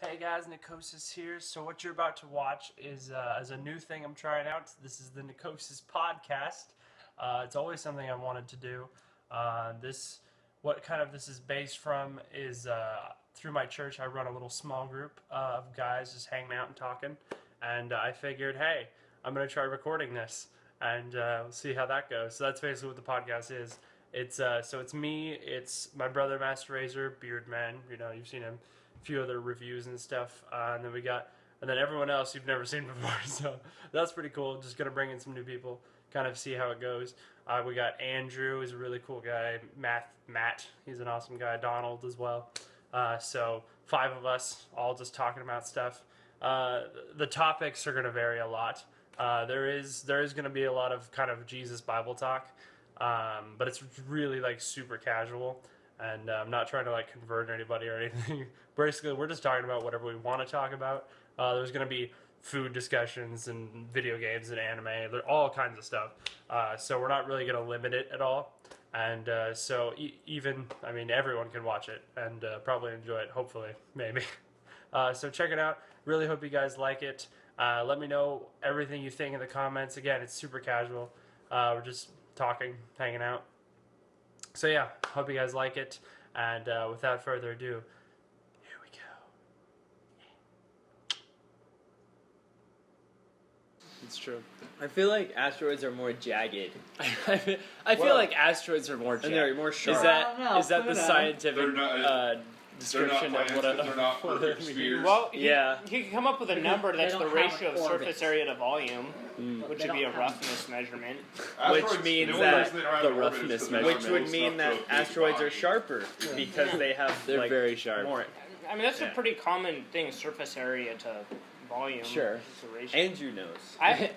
Hey guys, Nichosis here. So what you're about to watch is a new thing I'm trying out. This is the Nichosis Podcast. It's always something I wanted to do. What kind of this is based from is through my church. I run a little small group of guys just hanging out and talking, and I figured, hey, I'm gonna try recording this and we'll see how that goes. So that's basically what the podcast is. It's me, it's my brother Master Razor, Beardman. You know, you've seen him. Few other reviews and stuff, and then everyone else you've never seen before. So that's pretty cool. Just gonna bring in some new people, kind of see how it goes. We got Andrew, he's a really cool guy. Matt, he's an awesome guy. Donald as well. So 5 of us all just talking about stuff. The topics are gonna vary a lot. There is gonna be a lot of kind of Jesus Bible talk, but it's really like super casual. And I'm not trying to like convert anybody or anything. Basically, we're just talking about whatever we want to talk about. There's going to be food discussions and video games and anime. There all kinds of stuff. So we're not really going to limit it at all. And everyone can watch it and probably enjoy it. Hopefully, maybe. So check it out. Really hope you guys like it. Let me know everything you think in the comments. Again, it's super casual. We're just talking, hanging out. So yeah, hope you guys like it, and without further ado, here we go. It's true. I feel like asteroids are more jagged. I feel like asteroids are more jagged. And they're more sharp. Is that the scientific description of what a spheres. Well, yeah. he could come up with a number that's the ratio of surface area to volume, which would be a roughness measurement. Which means that the roughness measurement. Which would mean that asteroids are sharper because they have They're very sharp. more. I mean, that's a pretty common thing, surface area to volume. Sure. It's a ratio. Andrew knows. I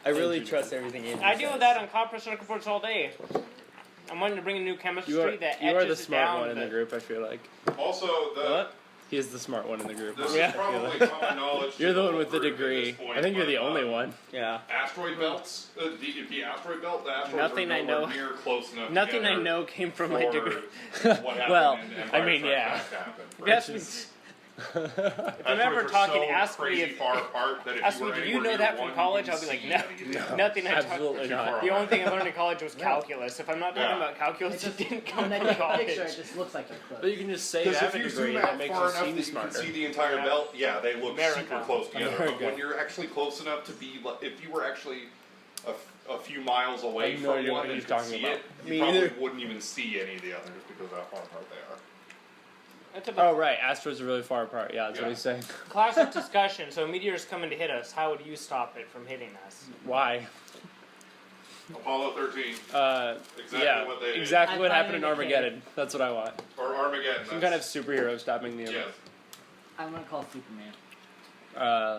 really trust everything Andrew deal says. with that on copper circuit boards all day. I'm wanting to bring a new chemistry that You etches are the it smart down. one in the group, I feel like. Also, What? He is the smart one in the group. this Yeah. is probably common knowledge. You're the one with the at this degree. point, I think you're but, the only one. Yeah. Asteroid belts, the asteroid belt, the asteroids Nothing are I know. nowhere near close enough Nothing I together know came from my for degree. what happened Well, in I mean, Empire yeah. Strikes Back to happen, Yes, right? if I'm ever Asteroids are talking, so ask me crazy if far apart that if ask you me, were do you anywhere know near that from one, college? you I'll be like, wouldn't no, see any of the nothing I Absolutely talk. not. The only thing I learned in college was calculus. If I'm not talking about calculus, it didn't come When from they take a college. picture, it just looks like they're close. But you can just say Because you if have a you degree zoom and that out makes far you enough seem that you can smarter. see the entire belt, yeah, they look America. super close together. But America. when you're actually close enough to be, if you were actually a few miles I away have no from idea what one and he's could talking see about. it, you Me probably either. wouldn't even see any of the others because of how far apart they are. That's about Oh, right. Asteroids are really far apart. Yeah, that's what Yeah. he's saying. classic discussion. So meteors coming to hit us. How would you stop it from hitting us? Why? Apollo 13, exactly Yeah, what they did. exactly I what find happened in it okay. Armageddon. That's what I want. Or Armageddon. Some kind of superhero stopping the Yes. I'm gonna call Superman.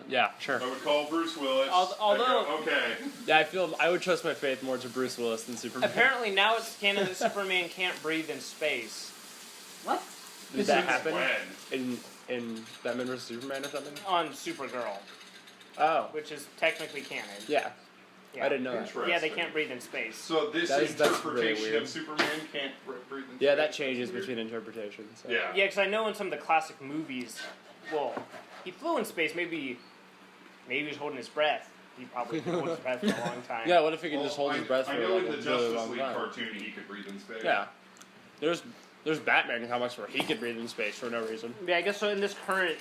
Yeah, sure. I would call Bruce Willis. Although- okay. Yeah, I would trust my faith more to Bruce Willis than Superman. Apparently now it's canon that Superman can't breathe in space. What? Did that Since happen when? in Batman vs Superman or something? On Supergirl, Oh, which is technically canon. yeah. Yeah. I didn't know that. Interesting. Yeah, they can't breathe in space. So this That's really interpretation weird. of Superman can't breathe in Yeah, space. that changes That's weird. between interpretations. So. Yeah. Yeah, because I know in some of the classic movies, well, he flew in space. Maybe he was holding his breath. He probably could hold his breath for a long time. Yeah, what if he can Well, just hold his breath for I know like in a the really Justice long League time? cartoon he could breathe in space. Yeah. There's Batman in comics where he could breathe in space for no reason. Yeah, I guess so. In this current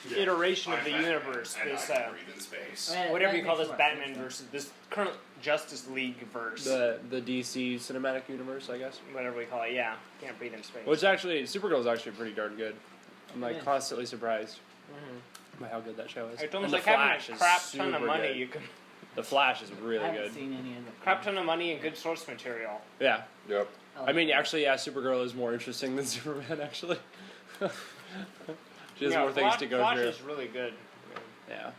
Yeah. iteration of I'm the Batman, universe, and this I can breathe in space. whatever you call this Batman versus this current Justice League verse, The DC cinematic universe, I guess. whatever we call it. Yeah, can't breathe in space. Which actually, Supergirl's actually pretty darn good. I'm like Yeah. constantly surprised Mhm. by how good that show is. It's And almost the like having Flash a is crap ton of super money. good. You can The Flash is I really haven't good. seen any of the. crap ton of money and good source material. Yeah. Yep. I mean, actually, yeah, Supergirl is more interesting than Superman, actually. She has Yeah, more things to go Flash through. is really good. Yeah.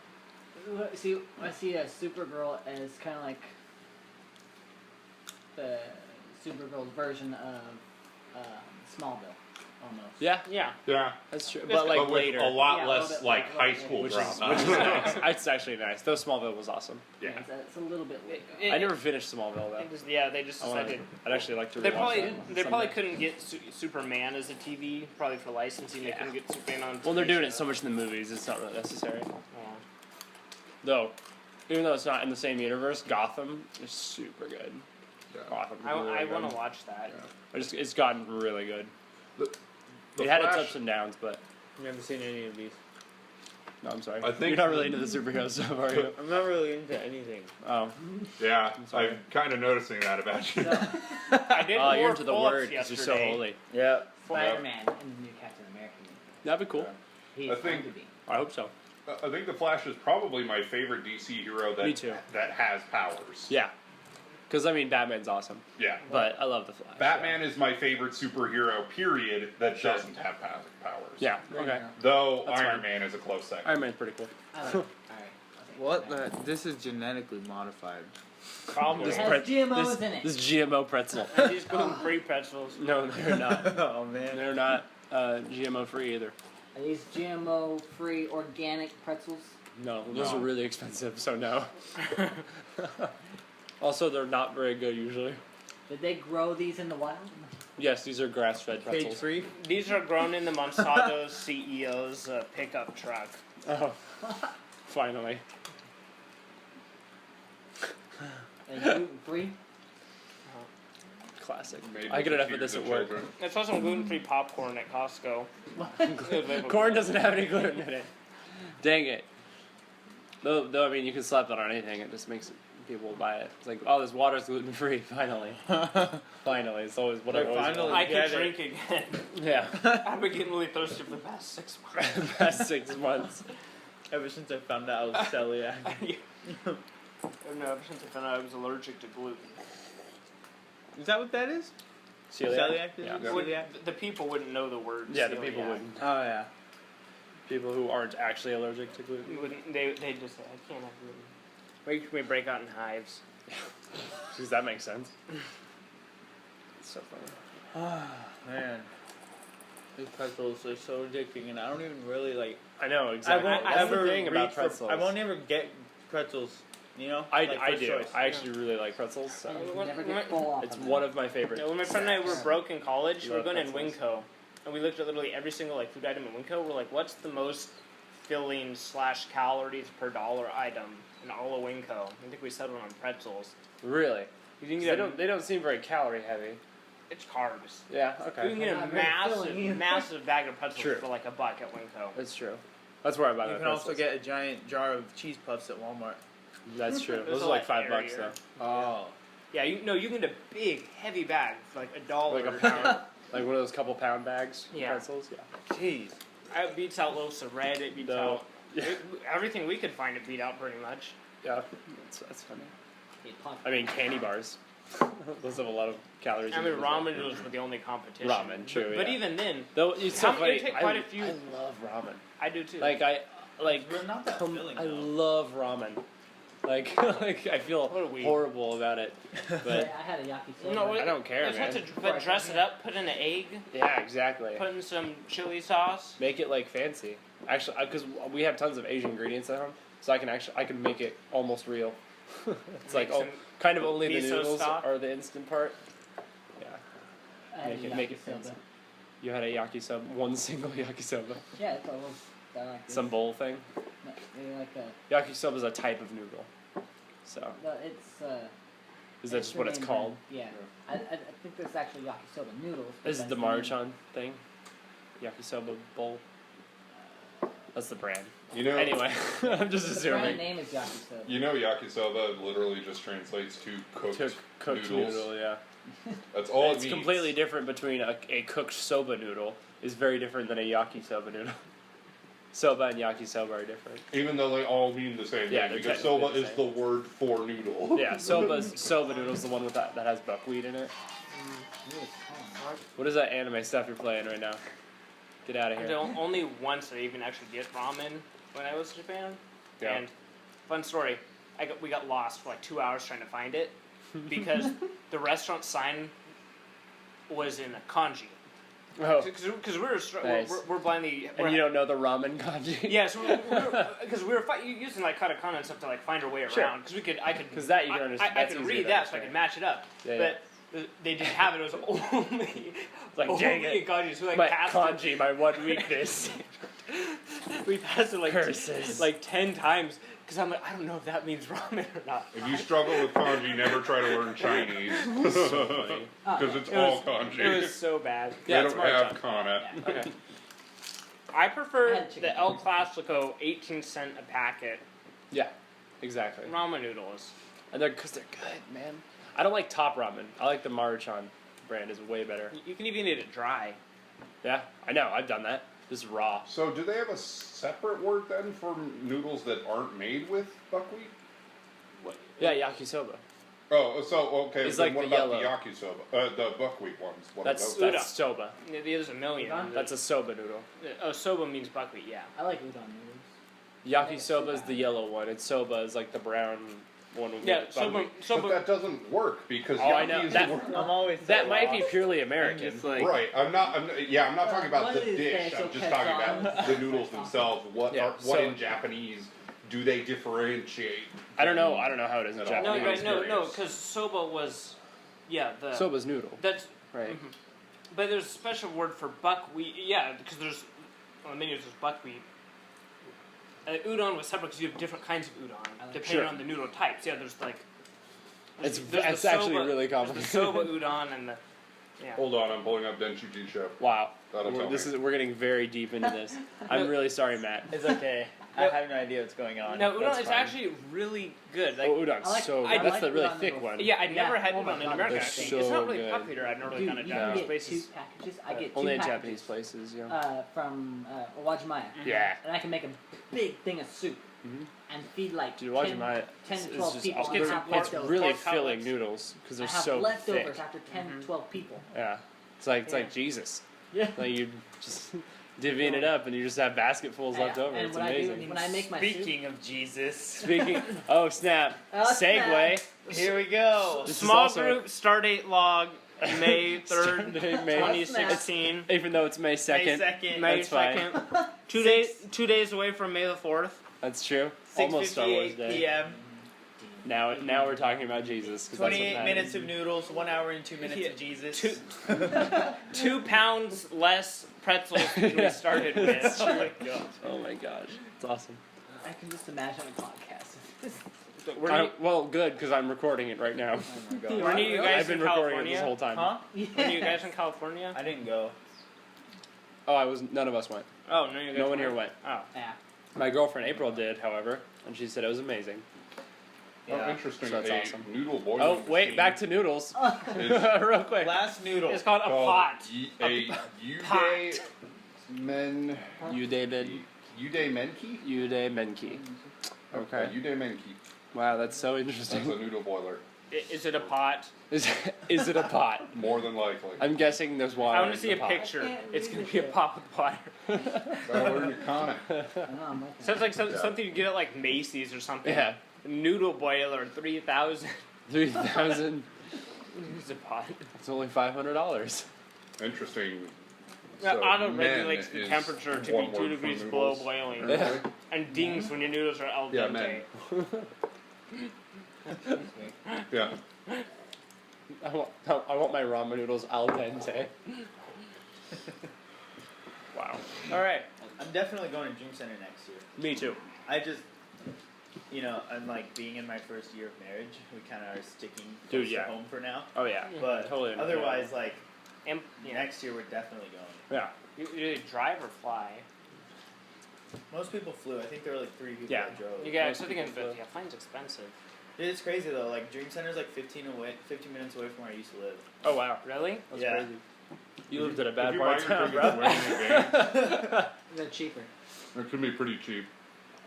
See, I see a Supergirl as kind of like the Supergirl's version of Smallville. almost. Yeah, Yeah. Yeah. that's true. It's But like but with later, a lot Yeah, a less little bit like like- high school which drama. is nice. It's actually nice. Though Smallville was awesome. Yeah. It's a little bit late. I never finished Smallville though. They just I wanna- decided. I'd actually like to. They rewatch probably that they probably someday. couldn't get Superman as a TV, probably for licensing. They Yeah. couldn't get Superman on. Well, they're TV doing it show. so much in the movies. It's not really necessary. Oh. Though, even though it's not in the same universe, Gotham is super good. Yeah. Gotham. I want to watch that. It's gotten really good. The It had its Flash- ups and downs, but I haven't seen any of these. no, I'm sorry. I think- You're not really into the superhero stuff, are you? I'm not really into anything. Oh, Yeah, sorry. I'm kind of noticing that about you. I did. oh, you're more into the pull-ups word because you're so yesterday. holy. Yeah. Spider-Man and the new Captain America movie. That'd be cool. He's I think- going to be. I hope so. I think the Flash is probably my favorite DC hero Me too. that has powers. Yeah, because I mean, Batman's awesome, Yeah. but I love the Flash. Batman is my favorite superhero, period, that Sure. doesn't have powers. Yeah. Okay. Though That's Iron fine. Man is a close second. Iron Man's pretty cool. I like it. Alright. What? This is genetically modified. Probably. This It has GMOs in it. This GMO pretzel. And these gluten-free pretzels. No, they're not. Oh man. They're not GMO free either. Are these GMO-free organic pretzels? No, those No. are really expensive, so no. Also, they're not very good usually. Did they grow these in the wild? Yes, these are grass-fed Cage pretzels. free. These are grown in the Monsanto CEO's pickup truck. Oh, finally. And gluten-free? Classic. Made I with get the enough of tears this of at work. children. I saw some gluten-free popcorn at Costco. Corn doesn't have any gluten in it. Dang it. Though I mean, you can slap that on anything. It just makes people buy it. It's like, oh, this water's gluten free. Finally, finally. It's always what I Like, always finally. I wanted. could Get it. drink again. Yeah. I've been getting really thirsty for the past 6 months. The past 6 months. Ever since I found out I was celiac. No, ever since I found out I was allergic to gluten. Is that what that is? Celiac. Is Yeah. it? Would- Celiac? the people wouldn't know the word. Yeah, the people celiac. wouldn't. Oh yeah. People who aren't actually allergic to gluten. You wouldn't. They just say, I can't have gluten. We break out in hives. Because that makes sense. It's so funny. Man. These pretzels are so addicting, and I don't even really like. I know exactly. I won't That's ever the thing about reach for- pretzels. I won't ever get pretzels. You know. I Like, do. first choice. I actually really like pretzels. So And you What- never what- get full off it's of them. one of my favorite. Yeah, when my friend and I were snacks. broke in college, we were Love going in pretzels. Winco, and we looked at literally every single food item in Winco. We're like, what's the most filling / calories per dollar item in all of Winco? I think we settled on pretzels. Really? You can They get don't. They don't seem very calorie heavy. it's carbs. Yeah. You Okay. can get Not a very filling either. massive bag of pretzels True. for like $1 at Winco. That's true. That's where I buy You my can also pretzels. get a giant jar of cheese puffs at Walmart. That's true. Those Those are are like like $5 airier. though. Oh. Yeah, you can get a big, heavy bag for like $1. Like a pound. Like one of those couple pound bags. Yeah. Pretzels. Yeah. Jeez. It beats out loaves of red. It beats No. out everything we could find. It beat out pretty much. Yeah. That's funny. Hey, pop- I mean, candy bars. Those have a lot of calories. I in mean, them as well. ramen noodles were the only competition. Ramen, true, But yeah. even then, Though it's so How- funny. you take I, quite a few- I love ramen. I do too. Like I It's not that filling, I though. love ramen. Like like I feel What a weeb. horrible about it, Yeah, but I had a yakisoba. No, I don't care, Just have man. to but dress it up, put in an egg, yeah, exactly. put in some chili sauce. Make it like fancy. Actually, because we have tons of Asian ingredients at home, so I can make it almost real. It's like Make some kind of only the miso noodles stock. are the instant part. Yeah, I had a make it yakisoba. fancy. You had a yakisoba, one single yakisoba, Yeah, it's almost like this. some bowl thing. No, they're like a. Yakisoba is a type of noodle. So No, it's. is that just what it's the name called? brand. Yeah, I think there's actually yakisoba noodles. but This is that's the name. Maruchan thing. Yakisoba bowl. That's the brand. You know, Anyway, I'm just The brand assuming. name is yakisoba. you know, yakisoba literally just translates to cooked, Cooked noodles. noodle, yeah. That's all It's it means. completely different between a cooked soba noodle is very different than a yakisoba noodle. Soba and yakisoba are different. Even though they all mean the same Yeah, thing, they're because technically soba the is the same. word for noodle. Yeah, soba noodle's the one with that has buckwheat in it. Really calm. What is that anime stuff you're playing right now? Get out of And here. only once did I even actually get ramen when I was in Japan. Yeah. And fun story, we got lost for like 2 hours trying to find it because the restaurant sign was in a kanji. Oh, Because Nice. we're blindly. and you don't know the ramen kanji? Yeah, so because we were using like katakana and stuff to like find our way Sure. around. Because I could. Because that you can understand. I that's could easy read to that, so I understand. could match it up. Yeah, But they didn't have it. It was only Like, only dang it. in kanji. So we like My passed kanji, my one weakness. it. We passed it like Curses. like 10 times. Because I'm like, I don't know if that means ramen or not. If you struggle with kanji, never try to learn Chinese. Because it's all kanji. It was so bad. They Yeah, don't it's have Marjan. kana. Okay. I prefer I had chicken the El Clasico 18-cent a packet Yeah, exactly. ramen noodles. And because they're good, man. I don't like top ramen. I like the Maruchan brand. Is way better. You can even eat it dry. Yeah, I know. I've done that. Just raw. So do they have a separate word then for noodles that aren't made with buckwheat? Yeah, yakisoba. Oh, so okay. It's then like what the about yellow. the yakisoba? The buckwheat ones. What That's are those? that's soba. There's a million. Udon? That's a soba noodle. Oh, soba means buckwheat, yeah. I like udon noodles. Yakisoba is the yellow one, and soba is like the brown one. With Yeah, buckwheat. But that doesn't work because Oh, I yaki know. is That- the word. I'm always That so might be lost. purely I'm American. just like, Right, I'm not talking about One the of these dish. days I'm you'll just catch talking on. about the noodles themselves. What Yeah, what so- in Japanese do they differentiate? I don't know how it is in At all. No, Japanese. no, curious. because soba was, yeah, the Soba's noodle, that's. right? Mhm. But there's a special word for buckwheat. Yeah, because there's on the menus there's buckwheat. Udon was separate because you have different kinds of udon depending Sure. on the noodle types. Yeah, there's like. It's there's the it's actually soba- really There's the complicated. soba udon and the. Yeah. Hold on, I'm pulling up Denshiji Chef. Wow, That'll tell me. we're getting very deep into this. I'm really sorry, Matt. it's okay. I have no idea what's going on. No, udon That's is fine. actually really good. Like, Oh, udon's I like- so I good. That's like the really udon thick noodles. one. yeah, I never Yeah, had oh my udon in God, America. they're Actually, so it's not really good. popular. I've noticed Dude, kind of you Japanese can get places. 2 packages. I get 2 Only in packages, Japanese places, yeah. from Owajimaya. Yeah. And I can make a big thing of soup Mhm. and feed like Dude, 10, watching my 10 to it's 12 just people. I'll and get I some have pork- it's leftovers. really pork filling cutlets. noodles because I they're have so leftovers thick. after 10 to 12 people. Yeah, it's like Yeah. Jesus. Yeah. Like you just divvying it up and you just have basketfuls Yeah, left over. and It's when amazing. when I make my soup, Speaking of Jesus, Speaking, oh snap! Oh, snap. Segue. here we go. This is Small also- group start date log May 3rd, Start date May- 2016. Even though it's May 2nd. May 2nd. May That's fine. 2nd. 2 days away from May the 4th. That's true. Almost Star Wars 6:58 Day. p.m. Now we're talking about Jesus. 'Cause that's what 28 matters. minutes of noodles, 1 hour and 2 minutes Yeah. of Jesus. 2 pounds less pretzels than we started with. That's Oh true. my gosh. Oh my gosh, it's awesome. I can just imagine a podcast. We're gonna, Well, good because I'm recording it right now. Oh my God. we're you guys I've been in recording it California. this whole time. Huh? Were you guys in California? I didn't go. Oh, none of us went. Oh, no, you guys No one weren't? here went. Oh. Yeah. My girlfriend April did, however, and she said it was amazing. Oh, Yeah. interesting. So that's a awesome. noodle boiling Oh, wait, machine back to noodles. is Real quick. Last noodle. It's called a called pot. a Yude Men David. Yude Menki. Yude Menki. Okay. Yude Menki. Wow, that's so That's a interesting. noodle boiler. Is it a pot? Is it a pot? More than likely. I'm guessing there's water. I want to in see the a pot. picture. can't It's read going the to be a shit. pot with water. Gotta learn your kana. I know, I'm like Sounds like something you get at like Macy's or something. Yeah. Noodle boiler, 3,000. 3,000. It's a pot. It's only $500. Interesting. Yeah, So auto men regulates the is temperature to one be word 2 for degrees below noodles. boiling. Yeah. And dings when your noodles are al Yeah, dente. men. Yeah. I want my ramen noodles al dente. Wow. All right. I'm definitely going to Dream Center next year. Me too. I just, I'm like being in my first year of marriage. We kind of are sticking Dude, close yeah. to home for now. Oh yeah. But Totally understand. otherwise, like And, yeah. next year, we're definitely going. Yeah. You either drive or fly. Most people flew. I think there were like 3 people Yeah. that drove. You got Most something people in fly. yeah, flying's expensive. Dude, it's crazy though. Like Dream Center's like 15 minutes away from where I used to live. Oh wow. Really? That's Yeah. crazy. You lived in a If bad you part buy of your town, tickets bro. way in advance, They're cheaper. it can be pretty cheap.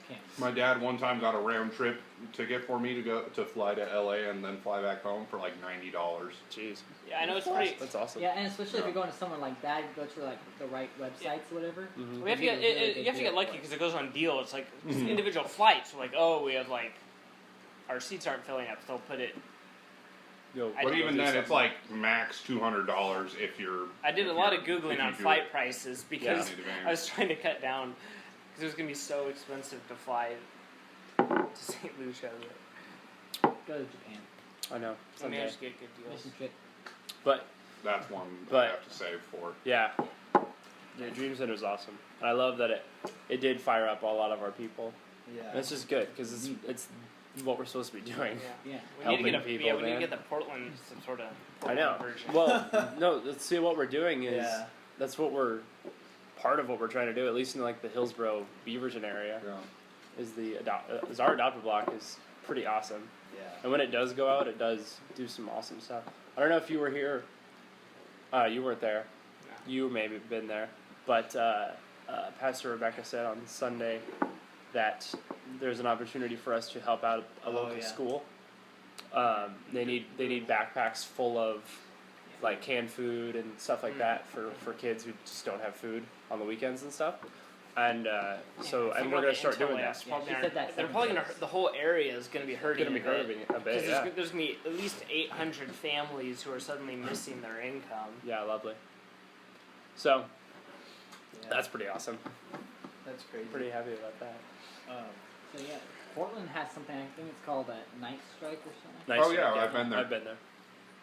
Can't. My dad one time got a round trip ticket for me to fly to LA and then fly back home for like $90. Jeez. Yeah, I know it's pretty. That's awesome. Yeah, and especially if you're going to somewhere like that, you go to like the right websites or whatever. Mhm. We have to get you have to get lucky because it goes on deal. It's like Mm-hmm. individual flights. We're like, oh, we have like our seats aren't filling up, so they'll put it go. I But did even do then, it's something. like max $200 if you're. I did a if lot you're- of Googling if on you do flight it. prices because Yeah. I was trying to cut down because it was going to be so expensive to fly to St. Lucia. Go to Japan. I know. I mean, I Someday. just get good deals. Mission trip. But That's one But- I have to save for. yeah, the Dream Center is awesome. And I love that it did fire up a lot of our people. Yeah. And it's just good because it's what we're supposed to be doing. Yeah. Yeah. We need to get Helping people, we need to man. get the Portland some sort of I Portland know. version. Well, no. Let's see what we're doing is Yeah. that's what we're part of what we're trying to do. At least in like the Hillsboro Beaverton area, Yeah. is our adopted block is pretty awesome. Yeah. And when it does go out, it does do some awesome stuff. I don't know if you were here. You weren't there. No. You maybe been there, but Pastor Rebecca said on Sunday that there's an opportunity for us to help out a local yeah. school. They need backpacks full of like canned food and stuff like that for kids who just don't have food on the weekends and stuff. And so If you and go we're to gonna start Intel doing Labs, that. Yeah, she said that they're 7 probably gonna times. the whole area is gonna be It's hurting. gonna be hurting a bit. Because Yeah. there's gonna be at least 800 families who are suddenly missing their income. Yeah, lovely. So Yeah. that's pretty awesome. That's crazy. Pretty happy about that. So yeah, Portland has something. I think it's called a night strike or something. Nice. Oh, yeah, work, I've been there. I've been there.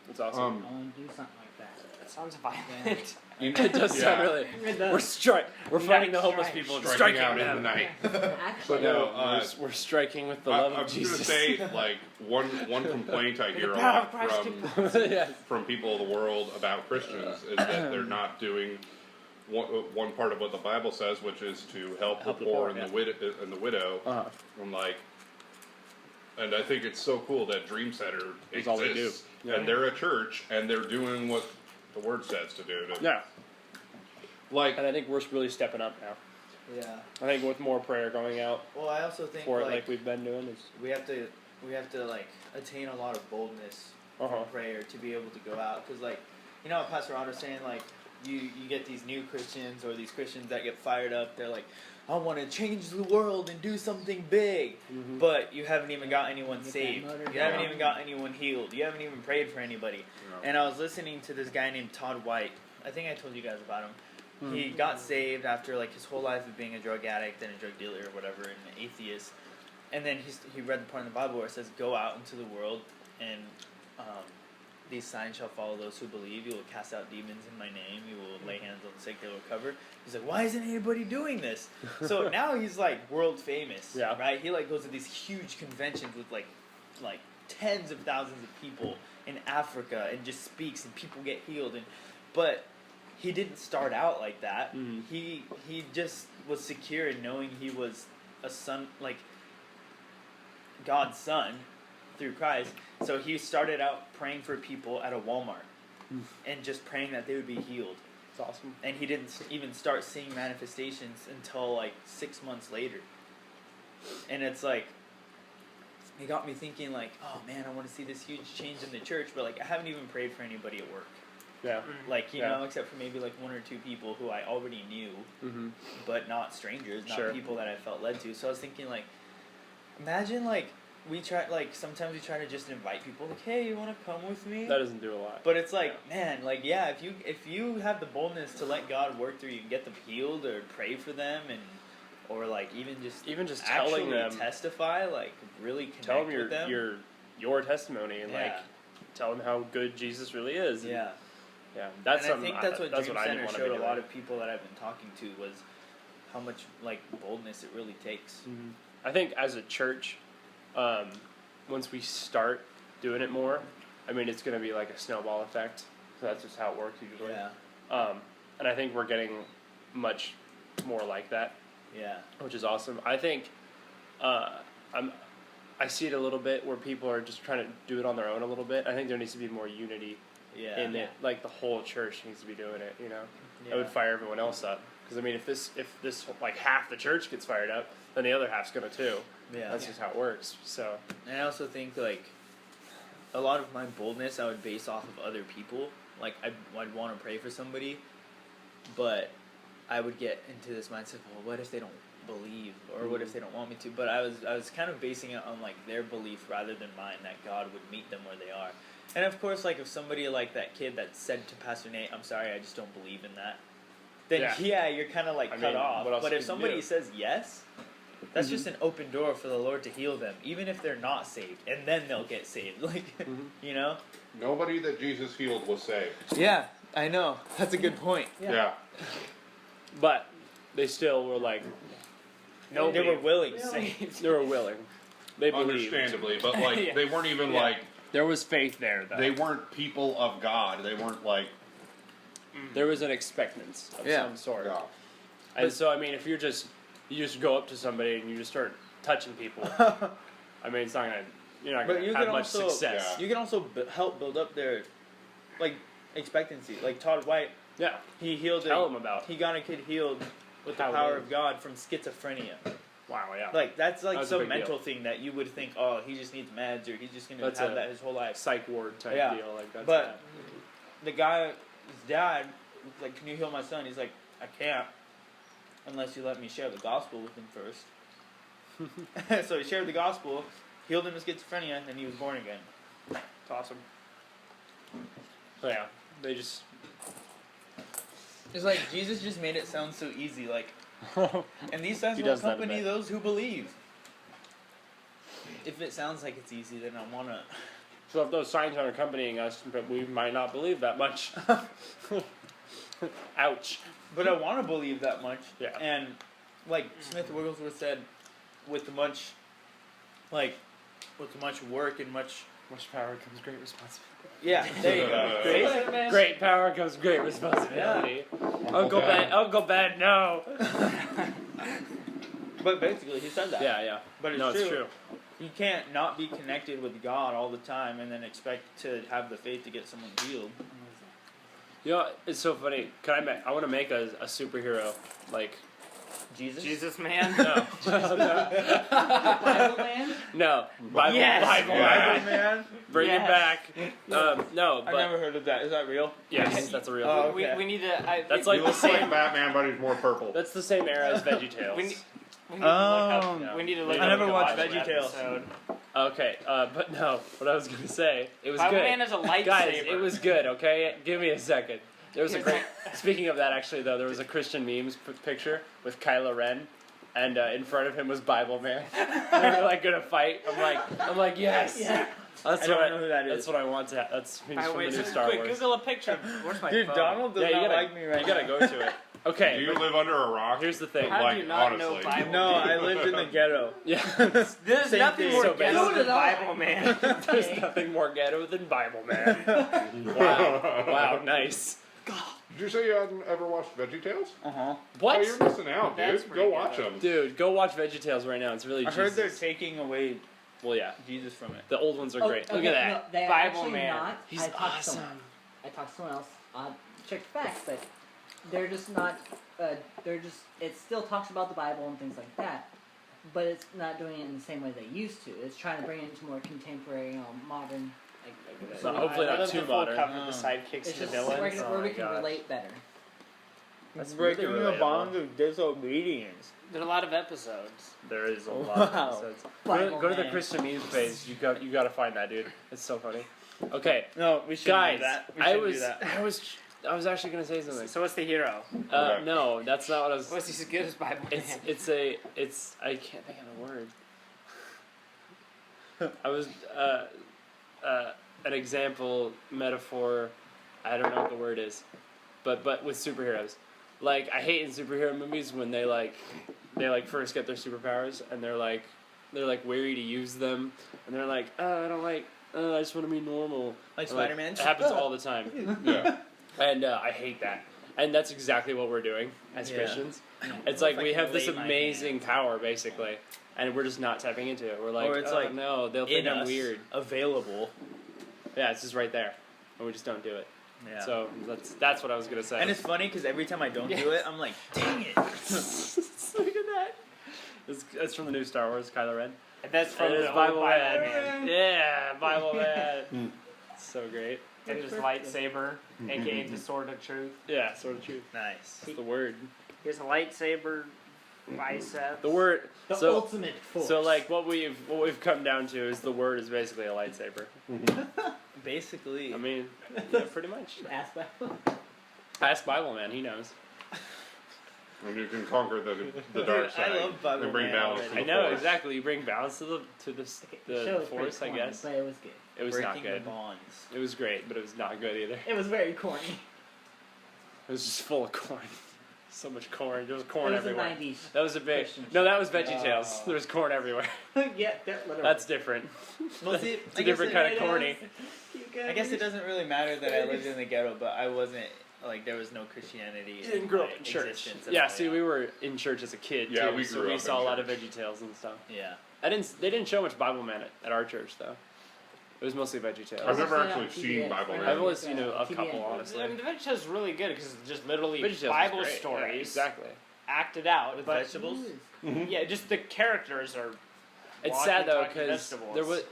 It's awesome. I want to do something like that. That sounds violent. It does sound really. It We're does. We're fighting the Night homeless strike. people. and Striking out them. in the night. Actually, But no, We're striking with the I love was of Jesus. gonna say, like, one complaint I hear a power lot of Christ from yeah. from people of the world about Christians is that they're not doing one part of what the Bible says, which is to help the poor and yeah. the widow. Uh-huh. I'm like, and I think it's so cool that Dream Center That's all they do. exists, Yeah. and they're a church, and they're doing what the Word says to do. Yeah, Like, and I think we're really stepping up now. Yeah. I think with more prayer going out Well, I also think for it, like like we've been doing, is we have to like attain a lot of boldness uh-huh. in prayer to be able to go out, because like you know what Pastor Ron was saying, like you get these new Christians or these Christians that get fired up. They're like, I want to change the world and do something big, Mhm. but you haven't even got anyone Get that saved. motor You haven't going. even got anyone healed. You haven't even prayed for anybody. And I was listening to this guy named Todd White. I think I told you guys about him. He got saved after like his whole life of being a drug addict and a drug dealer or whatever, and an atheist. And then he read the part in the Bible where it says, "Go out into the world, and these signs shall follow those who believe. You will cast out demons in my name. You will lay hands on the sick; they will recover." He's like, "Why isn't anybody doing this?" So now he's like world famous, Yeah. right? He like goes to these huge conventions with like tens of thousands of people in Africa and just speaks, and people get healed. But he didn't start out like that. Mhm. He just was secure in knowing he was a son, like God's son through Christ. So he started out praying for people at a Walmart and just praying that they would be healed. It's awesome. And he didn't even start seeing manifestations until like 6 months later. And it's like, it got me thinking like, oh man, I want to see this huge change in the church, but like I haven't even prayed for anybody at work. Yeah. Like, you Yeah. know, except for maybe like one or two people who I already knew, Mm-hmm. but not strangers, not Sure. people that I felt led to. So I was thinking like, imagine like we try, like sometimes we try to just invite people like, hey, you want to come with me? That doesn't do a lot. But it's like, man, like yeah, if you have the boldness to let God work through you and get them healed or pray for them or like even just telling actually them, testify, like really connect tell them with them. your testimony and like Yeah. tell them how good Jesus really is. And, Yeah. yeah. That's and I something. think that's what Dream I Center wanna be showed a doing. lot of people that I've been talking to was how much like boldness it really takes. Mhm. I think as a church, once we start doing it more, I mean, it's going to be like a snowball effect. So that's just how it works usually. Yeah. And I think we're getting much more like that, Yeah. which is awesome. I think I see it a little bit where people are just trying to do it on their own a little bit. I think there needs to be more unity Yeah. in it. Like the whole church needs to be doing it. You know, Yeah. it would fire everyone else up. Because I mean, if this like half the church gets fired up, then the other half's gonna too. Yeah. That's just how it works. So And I also think like a lot of my boldness I would base off of other people. Like I'd want to pray for somebody, but I would get into this mindset, well, what if they don't believe, or what if they don't want me to? But I was kind of basing it on like their belief rather than mine, that God would meet them where they are. And of course, like if somebody like that kid that said to Pastor Nate, "I'm sorry, I just don't believe in that," then Yeah. you're kind of like I cut mean, off. what else But could if you somebody do? says yes, that's just an open door for the Lord to heal them, even if they're not saved, and then they'll get saved. Like, you know? Nobody that Jesus healed was saved. Yeah, I know. That's a good point. Yeah. But they still were like, No, They were willing. they were willing. They believed. Understandably, but like Yeah. they weren't even Yeah. like There was faith there, though. they weren't people of God. They weren't like There was an expectance of Yeah. some sort. God. And so, I mean, if you just go up to somebody and you just start touching people, I mean, it's not gonna, you're not But gonna you have can much also- success. Yeah. You can also help build up their, like, expectancy. Like Todd White, Yeah. he healed Tell them about. He got a kid healed with the How it power is. of God from schizophrenia. Wow. Yeah. Like that's like That's a some big mental thing that you would think, oh, he just needs meds or he's just gonna That's have a- that his whole life. Psych ward type Yeah. deal. Like that's. But the guy, his dad, was like, "Can you heal my son?" He's like, "I can't, unless you let me share the gospel with him first." So he shared the gospel, healed him of schizophrenia, and he was born again. it's awesome. So yeah, they just. It's like Jesus just made it sound so easy, like, and these signs He will does that a accompany bit. those who believe. If it sounds like it's easy, then I wanna. So if those signs aren't accompanying us, but we might not believe that much. Ouch. But I want to believe that much. Yeah. And like Smith Wigglesworth said, with the much work and much. Much power comes great responsibility. Yeah, there you go. Great, great power comes great responsibility. Uncle Ben, no. But basically, he said that. Yeah. But it's No, true. it's true. You can't not be connected with God all the time and then expect to have the faith to get someone healed. You know, it's so funny. I want to make a superhero like Jesus. Jesus man. no, Bible man? no. Bible, Yes! Bible Bible man. man. Bring Yes. it back. No, I've but never heard of that. Is that real? yes, that's a real. Oh, thing. okay. We need to. That's He like the looks like same. Batman, but he's more purple. That's the same era as VeggieTales. We need to look Oh. up. We need to look I up never a watched Bible VeggieTales. episode. Okay, but no. What I was gonna say, it was Bible good. man is a lightsaber. Guys, it was good. Okay, give me a second. There was a great. Speaking of that, actually, though, there was a Christian memes picture with Kylo Ren, and in front of him was Bible Man. They were like gonna fight. I'm like, yes. Yeah. That's I don't what know who that is. That's what I want to. That's he's from Wait, the new so Star quick, Wars. Google a picture. Where's my Dude, phone? Donald does Yeah, you not gotta, like me right you now. gotta go to it. Okay, Do you but live under a rock? here's the thing. How Like, do you not honestly. know Bible No, man? I lived in the ghetto. Yeah, There's Same nothing thing. more So ghetto basic. than Bible man. there's nothing more ghetto than Bible Man. Wow, nice. Did you say you hadn't ever watched VeggieTales? Oh, What? Oh, you're missing out, That's dude. pretty Go watch good. them. Dude, go watch VeggieTales right now. It's really I heard they're Jesus. taking away Well, yeah, Jesus from it. the old ones are great. Look okay, at that. No, they're Bible actually man. not. He's I talked to awesome. someone. I talked to someone else. Check the facts, but they're just not. They're just. It still talks about the Bible and things like that, but it's not doing it in the same way they used to. It's trying to bring it into more contemporary, modern. Like, So hopefully I not love too the full modern. cover, the sidekicks it's and the just villains. where, Oh where my we can gosh. relate better. That's breaking really the relatable. bonds of disobedience. There are a lot of episodes. There is a lot Wow. of episodes. Bible Go to the Man. Christian memes page. You got to find that, dude. It's so funny. Okay, No, we shouldn't guys, do that. We I shouldn't was do that. I was actually gonna say something. So what's the hero? Okay. No, that's not what I was. What's he as good as Bible man? It's I can't think of the word. I was an example metaphor. I don't know what the word is, but with superheroes. Like I hate in superhero movies when they first get their superpowers and they're like wary to use them and they're like, oh, I don't like. I just want to be normal. Like And, Spider-Man? It happens all the time. Yeah. And I hate that. And that's exactly what we're doing as Yeah. Christians. It's know like if I we can have this lay my amazing hands. power, basically, and we're just not tapping into it. We're like, Or it's oh, like no, they'll think In I'm us, weird. available. Yeah, it's just right there, and we just don't do it. Yeah. So that's what I was gonna say. And it's funny because every time I don't do it, I'm like, dang it. Look at that. It's from the new Star Wars, Kylo Ren. And that's from And the it's old Bible Bible Man. man. Yeah, Bible Man. So great. And his lightsaber, aka the sword of truth. Yeah, sort of true. Nice. That's the word. He has a lightsaber, biceps. The word. The so, ultimate force. So like what we've come down to is the word is basically a lightsaber. Basically. I mean, yeah, pretty much. Ask Bible. Ask Bible Man, he knows. And you can conquer the dark side. I love Bible and bring Man balance already. to I the know, force. exactly. You bring balance to the show the was pretty force, I corny, guess. but it was good. It was Breaking not good. the bonds. It was great, but it was not good either. It was very corny. It was just full of corn. So much corn. There was corn It was everywhere. the 90s. That was a big. Christian No, that was VeggieTales. There was corn everywhere. Yeah, that literally. That's different. Well, see, It's a different kind of corny. I guess it doesn't really matter that I lived in the ghetto, but I wasn't, like, there was no Christianity You didn't grow up my in church. existence. Yeah, see, we were in church as a kid Yeah, too, we so grew we up saw in a lot of church. VeggieTales and stuff. Yeah. They didn't show much Bible Man at our church though. It was mostly VeggieTales. I've never Yeah, actually seen TBS, Bible right? I've Man. only seen a TBS. couple, honestly. I mean, the VeggieTales is really good because it's just literally VeggieTales was Bible great. Yeah, stories exactly. acted out. With but vegetables? yeah, just the characters are. It's walking, sad though talking because vegetables.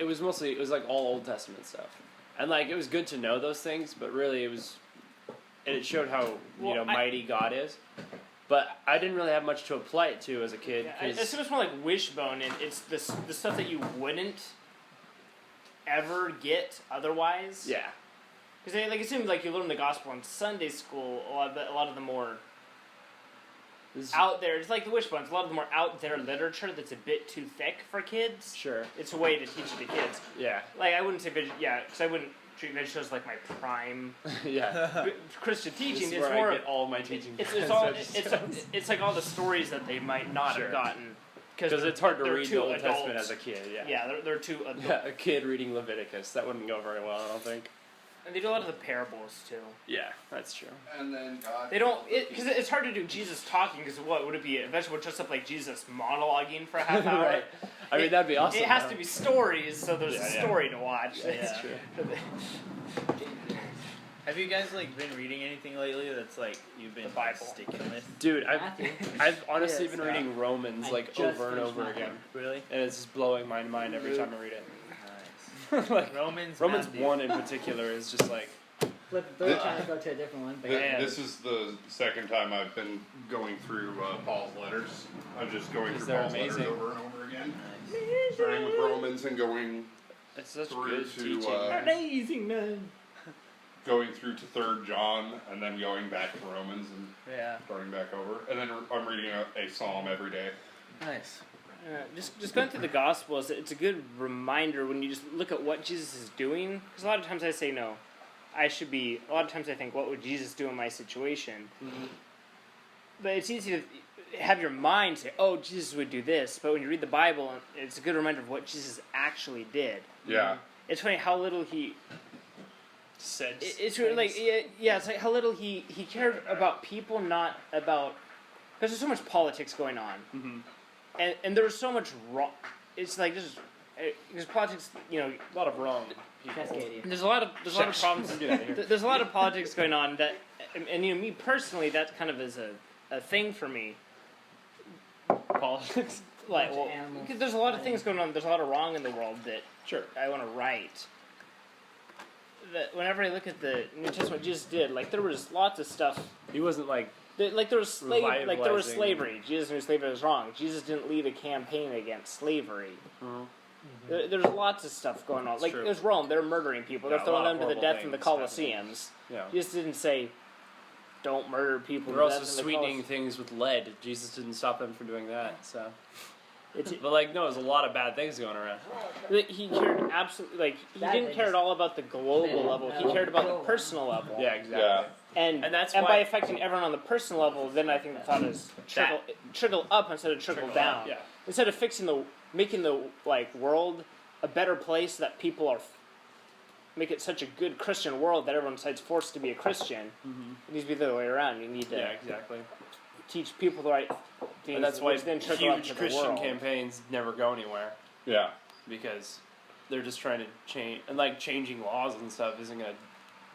it was like all Old Testament stuff, and like it was good to know those things, but really it showed how Well, mighty God is. But I didn't really have much to apply it to as a kid. Yeah, 'cause- it's so much more like Wishbone, and it's the stuff that you wouldn't ever get otherwise. yeah, Because like it seems like you learn the gospel in Sunday school. A lot of the more This is- out there, it's like the Wishbones. A lot of the more out there literature that's a bit too thick for kids. sure, It's a way to teach it to kids. yeah, Like I wouldn't say because I wouldn't treat VeggieTales like my prime yeah. Christian This teaching. is It's where more. I get all my teaching. It's like all the stories that they might not Sure. have gotten because it's hard to they're read too the Old adult. Testament as a kid. Yeah, Yeah, they're too adult. Yeah, a kid reading Leviticus that wouldn't go very well. I don't think. And they do a lot of the parables too. Yeah, that's true. And then God. They don't because it's hard to do Jesus talking because what would it be? A vegetable dressed up like Jesus monologuing for a half hour. Right. I mean, that'd be awesome. It has though. to be stories, so there's Yeah, a yeah. story to watch. That's true. Have you guys, like, been reading anything lately that's, like, you've been The Bible. sticking with? Dude, Matthew. I've honestly Yes, been reading Romans I like just over and finished over Matthew. again, Really? and it's just blowing my mind every time I read it. Nice. Like Romans Romans 1 in particular is just like Flip the book, trying to go to a different one. But Man. This is the second time I've been going through Paul's letters. I'm just going Because through they're Paul's amazing. letters over and over again. Nice. Starting with Romans and going it's such through good to teaching. amazing man. going through to 3rd John and then going back to Romans and Yeah. starting back over. And then I'm reading a psalm every day. Nice. Just going through the Gospels, it's a good reminder when you just look at what Jesus is doing. Because a lot of times I say no, I should be. A lot of times I think, what would Jesus do in my situation? Mm-hmm. But it's easy to have your mind say, oh, Jesus would do this. But when you read the Bible, it's a good reminder of what Jesus actually did. Yeah. It's funny how little he. Said It's really like yeah, it's like how little he cared about people, not about because there's so much politics going on, and there's so much wrong. It's like there's politics, you know. a lot of wrong people. Cascadia. There's a lot of problems. Get out of here. There's a lot of politics going on that, and you know, me personally, that kind of is a thing for me. Politics. Like, Bunch of well, animals. because there's a lot of things going on. There's a lot of wrong in the world that Sure. I want to right. That whenever I look at the New Testament, Jesus did like there was lots of stuff. He wasn't like Like there was like there was Revitalizing. slavery. Jesus knew slavery was wrong. Jesus didn't lead a campaign against slavery. There's lots of stuff going on. Like true. there's Rome, they're murdering people. Yeah, They're a throwing lot them of to the horrible death in the things Colosseums. yeah. Jesus didn't say, "Don't murder people." We're to also death in the sweetening things with lead. Jesus didn't stop them from doing that. So, It's, but like, no, there's a lot of bad things going around. he cared absolutely like he That didn't is- care at all about the global level. He cared about the personal level. Yeah, exactly. Yeah. And that's by why- affecting everyone on the personal level, then I think the thought is trickle up instead of trickle down. Yeah. Instead of making the like world a better place that people are, make it such a good Christian world that everyone decides forced to be a Christian. It needs to be the other way around. You need to Yeah, exactly. teach people the right things. And that's why which then trickle up huge to the Christian world. campaigns never go anywhere Yeah. because they're just trying to change, and like changing laws and stuff isn't gonna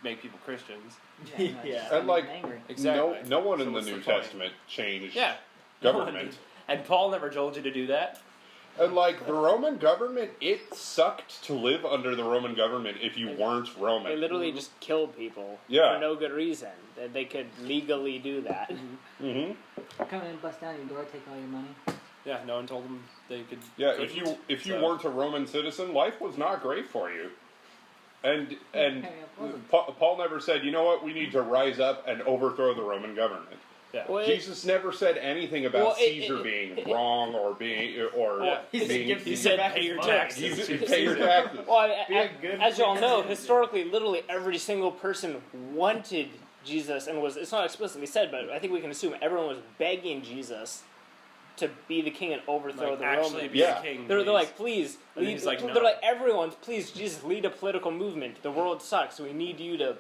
make people Christians. Yeah. And like angry. Exactly. no one So in the what's New the point? Testament changed Yeah. government. And Paul never told you to do that. And like the Roman government, it sucked to live under the Roman government if you weren't They Roman. literally just killed people Yeah. for no good reason. That they could legally do that. Mm-hmm. Come in and bust down your door, take all your money. Yeah, no one told them they could. Yeah, couldn't, if you so- weren't a Roman citizen, life was not great for you. And Apparently it wasn't. Paul never said, you know what, we need to rise up and overthrow the Roman government. Yeah. Well, Jesus never said anything about Well, Caesar being wrong or being He said back pay his your money. taxes. pay your taxes. Well, Be a good as y'all know, citizen. historically, literally every single person wanted Jesus, and it's not explicitly said, but I think we can assume everyone was begging Jesus to be the king and overthrow Like, the actually Romans. be Yeah. a king. They're please. like, please, And lead, he's like, no. they're like, everyone, please, Jesus, lead a political movement. The world sucks. We need you to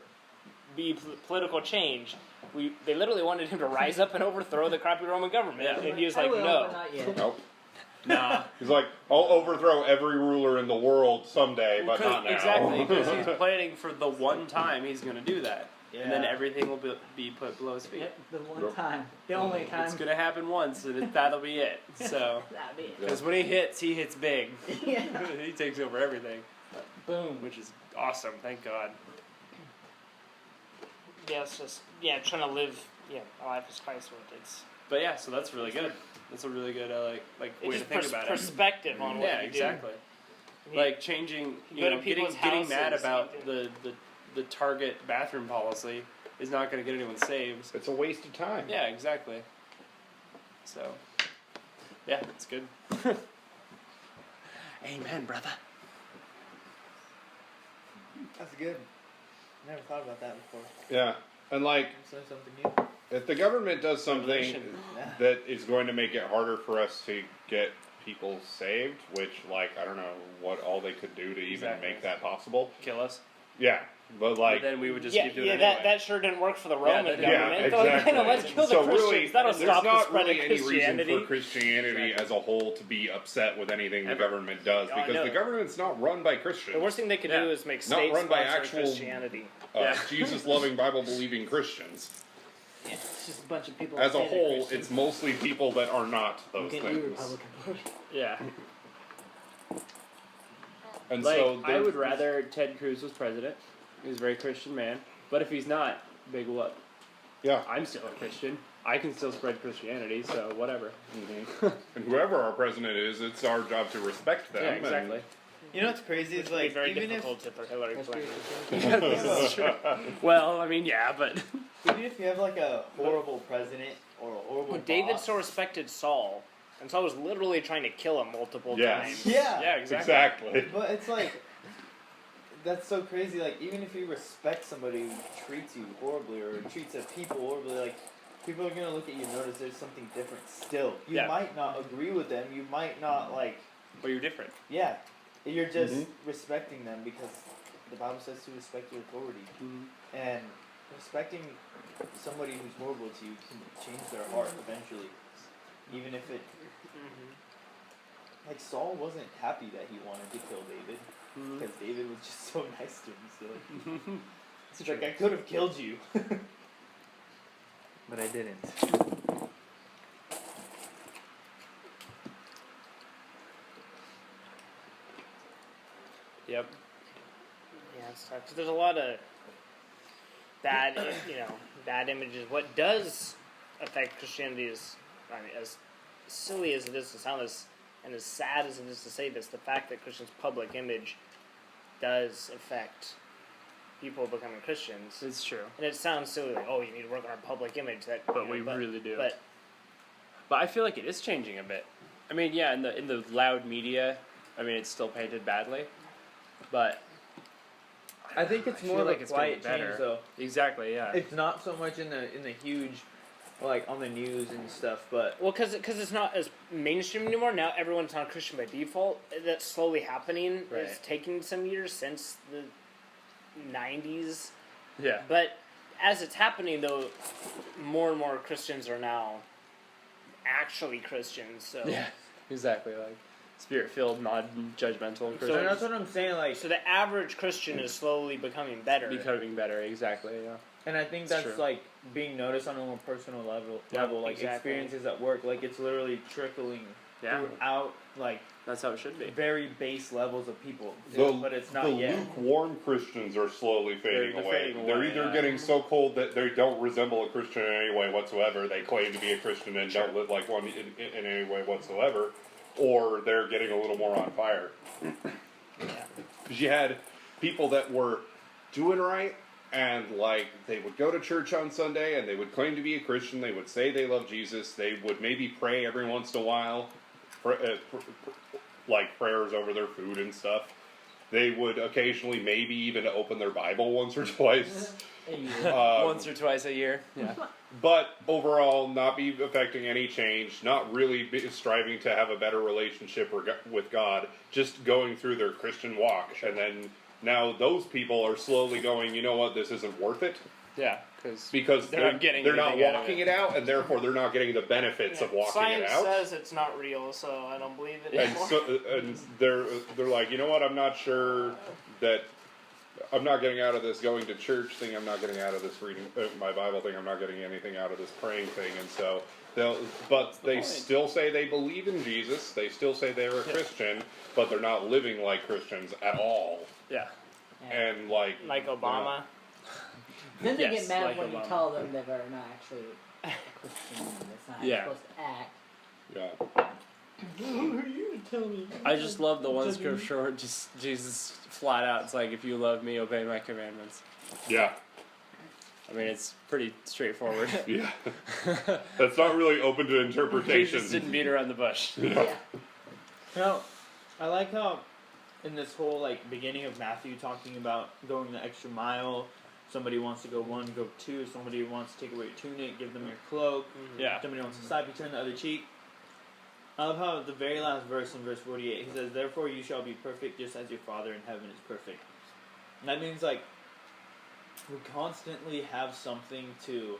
be political change. They literally wanted him to rise up and overthrow the crappy Roman government, Yeah. and he was I like, will, no. but not yet. Nope. Nah. He's like, I'll overthrow every ruler in the world someday, but not now. Exactly, because he's planning for the one time he's going to do that. And then Yeah. everything will be put below his feet. Yep, the one time. The only time. It's going to happen once, and that'll be it. So, That'd be it. because when he hits big. Yeah. He takes over everything, Boom. which is awesome. Thank God. Yeah, it's just, trying to live, a life as Christ would. It's But yeah, so that's really good. That's a really good way it's to just think about it. perspective on what Yeah, you exactly. do. Like changing, Go to people's getting mad houses, about you the Target bathroom policy is not going to get anyone saved. It's a waste of time. Yeah, exactly. So, yeah, it's good. Amen, brother. That's good. Never thought about that before. Yeah. And like, So something new. if the government does something Revelation. that is going to make it harder for us to get people saved, which, like, I don't know what all they could do to even Exactly. make that possible. Kill us. Yeah. But, But like, then we would just Yeah, keep doing it that anyway. sure didn't work for the Yeah, Roman that- government. yeah, They're like, exactly. no, let's kill the so Christians. really, That'll there's stop the not spread really of any reason Christianity. for Christianity Exactly. as a whole to be upset with anything the Ever. government does, Oh, because no. the government's not run by Christians. The worst thing they could Yeah. do is make Not state run by sponsored actual- Christianity. Yeah. Jesus-loving, Bible-believing Christians. Yeah, it's just a bunch of people. As that a say they're whole, Christians. it's mostly people that are not those Get you, things. Republican Party. Yeah. And Like, so I would rather Ted Cruz was president. He's a very Christian man. But if he's not, big whoop. Yeah. I'm still a Christian. I can still spread Christianity, so whatever. And whoever our president is, it's our job to respect them. Yeah, and- exactly. You know what's crazy? Which It's would be like very even if difficult for Hillary That's Clinton. pretty This is true. Well, I mean, yeah, but even if you have like a horrible president or a horrible Well, David boss, so respected Saul, and Saul was literally trying to kill him multiple Yes. times. yeah, yeah, exactly. Exactly. But it's like that's so crazy. Like even if you respect somebody who treats you horribly or treats a people horribly, like people are gonna look at you and notice there's something different. Still, you Yeah. might not agree with them. You might not like. But you're different. Yeah, you're just Mhm. respecting them because the Bible says to respect your authority, and respecting somebody who's horrible to you can change their heart eventually, even if it. Like Saul wasn't happy that he wanted to kill David because David was just so nice to him. So it's like I could have killed you, but I didn't. Yep. Yeah, it's tough. 'Cause there's a lot of bad, bad images. What does affect Christianity is, I mean, as silly as it is to sound this, and as sad as it is to say this, the fact that Christians' public image does affect people becoming Christians. It's true. And it sounds silly, like, oh, you need to work on our public image. But we really do. But But I feel like it is changing a bit. I mean, yeah, in the loud media, I mean, it's still painted badly. But I think it's I more feel like like it's quiet getting change better. though. exactly, yeah. It's not so much in the huge, like on the news and stuff, but well, because it's not as mainstream anymore. Now everyone's not Christian by default. That's slowly happening. Right. It's taking some years since the 90s. yeah. But as it's happening, though, more and more Christians are now actually Christians. So Yeah, exactly. Like spirit-filled, non-judgmental So- and Christians that's what I'm saying. Like, So the average Christian is slowly becoming better. becoming better. Exactly. Yeah. and I think It's that's true. like being noticed on a more personal level. Yeah, Like exactly. experiences at work, like it's literally trickling Yeah. throughout, like That's how it should be. very base levels of people. The, but it's not the yet. lukewarm Christians are slowly fading They're away. fading They're away, either yeah. getting so cold that they don't resemble a Christian in any way whatsoever. They claim to be a Christian and don't live like one in any way whatsoever, or they're getting a little more on fire. Yeah. Because you had people that were doing right, and like they would go to church on Sunday, and they would claim to be a Christian. They would say they love Jesus. They would maybe pray every once in a while, like prayers over their food and stuff. They would occasionally maybe even open their Bible once or twice. Once or twice a year. Yeah. But overall, not be affecting any change, not really striving to have a better relationship with God, just going through their Christian walk. And then now those people are slowly going, you know what, this isn't worth it. Yeah, because they're not walking it out, and therefore they're not getting the benefits of walking Science it out. says it's not real, so I don't believe it And, anymore. and they're like, you know what, I'm not sure that I'm not getting out of this going to church thing. I'm not getting out of this reading my Bible thing. I'm not getting anything out of this praying thing. And so they still say they believe in Jesus. They still say they're a Christian, but they're not living like Christians at all. Yeah. And like Obama. Then they Yes, get mad like when Obama. you tell them that they're not actually a Christian. That's not how Yeah. you're supposed to act. Yeah. Who are you to tell me? I just love the one scripture where just Jesus flat out, it's like, if you love me, obey my commandments. Yeah. I mean, it's pretty straightforward. Yeah. That's not really open to interpretation. Jesus didn't beat around the bush. Yeah. No, I like how in this whole like beginning of Matthew talking about going the extra mile. Somebody wants to go 1, go 2. Somebody wants to take away your tunic, give them your cloak. Yeah. Somebody wants to slap you, turn the other cheek. I love how the very last verse in verse 48, he says, "Therefore you shall be perfect just as your Father in heaven is perfect." And that means like we constantly have something to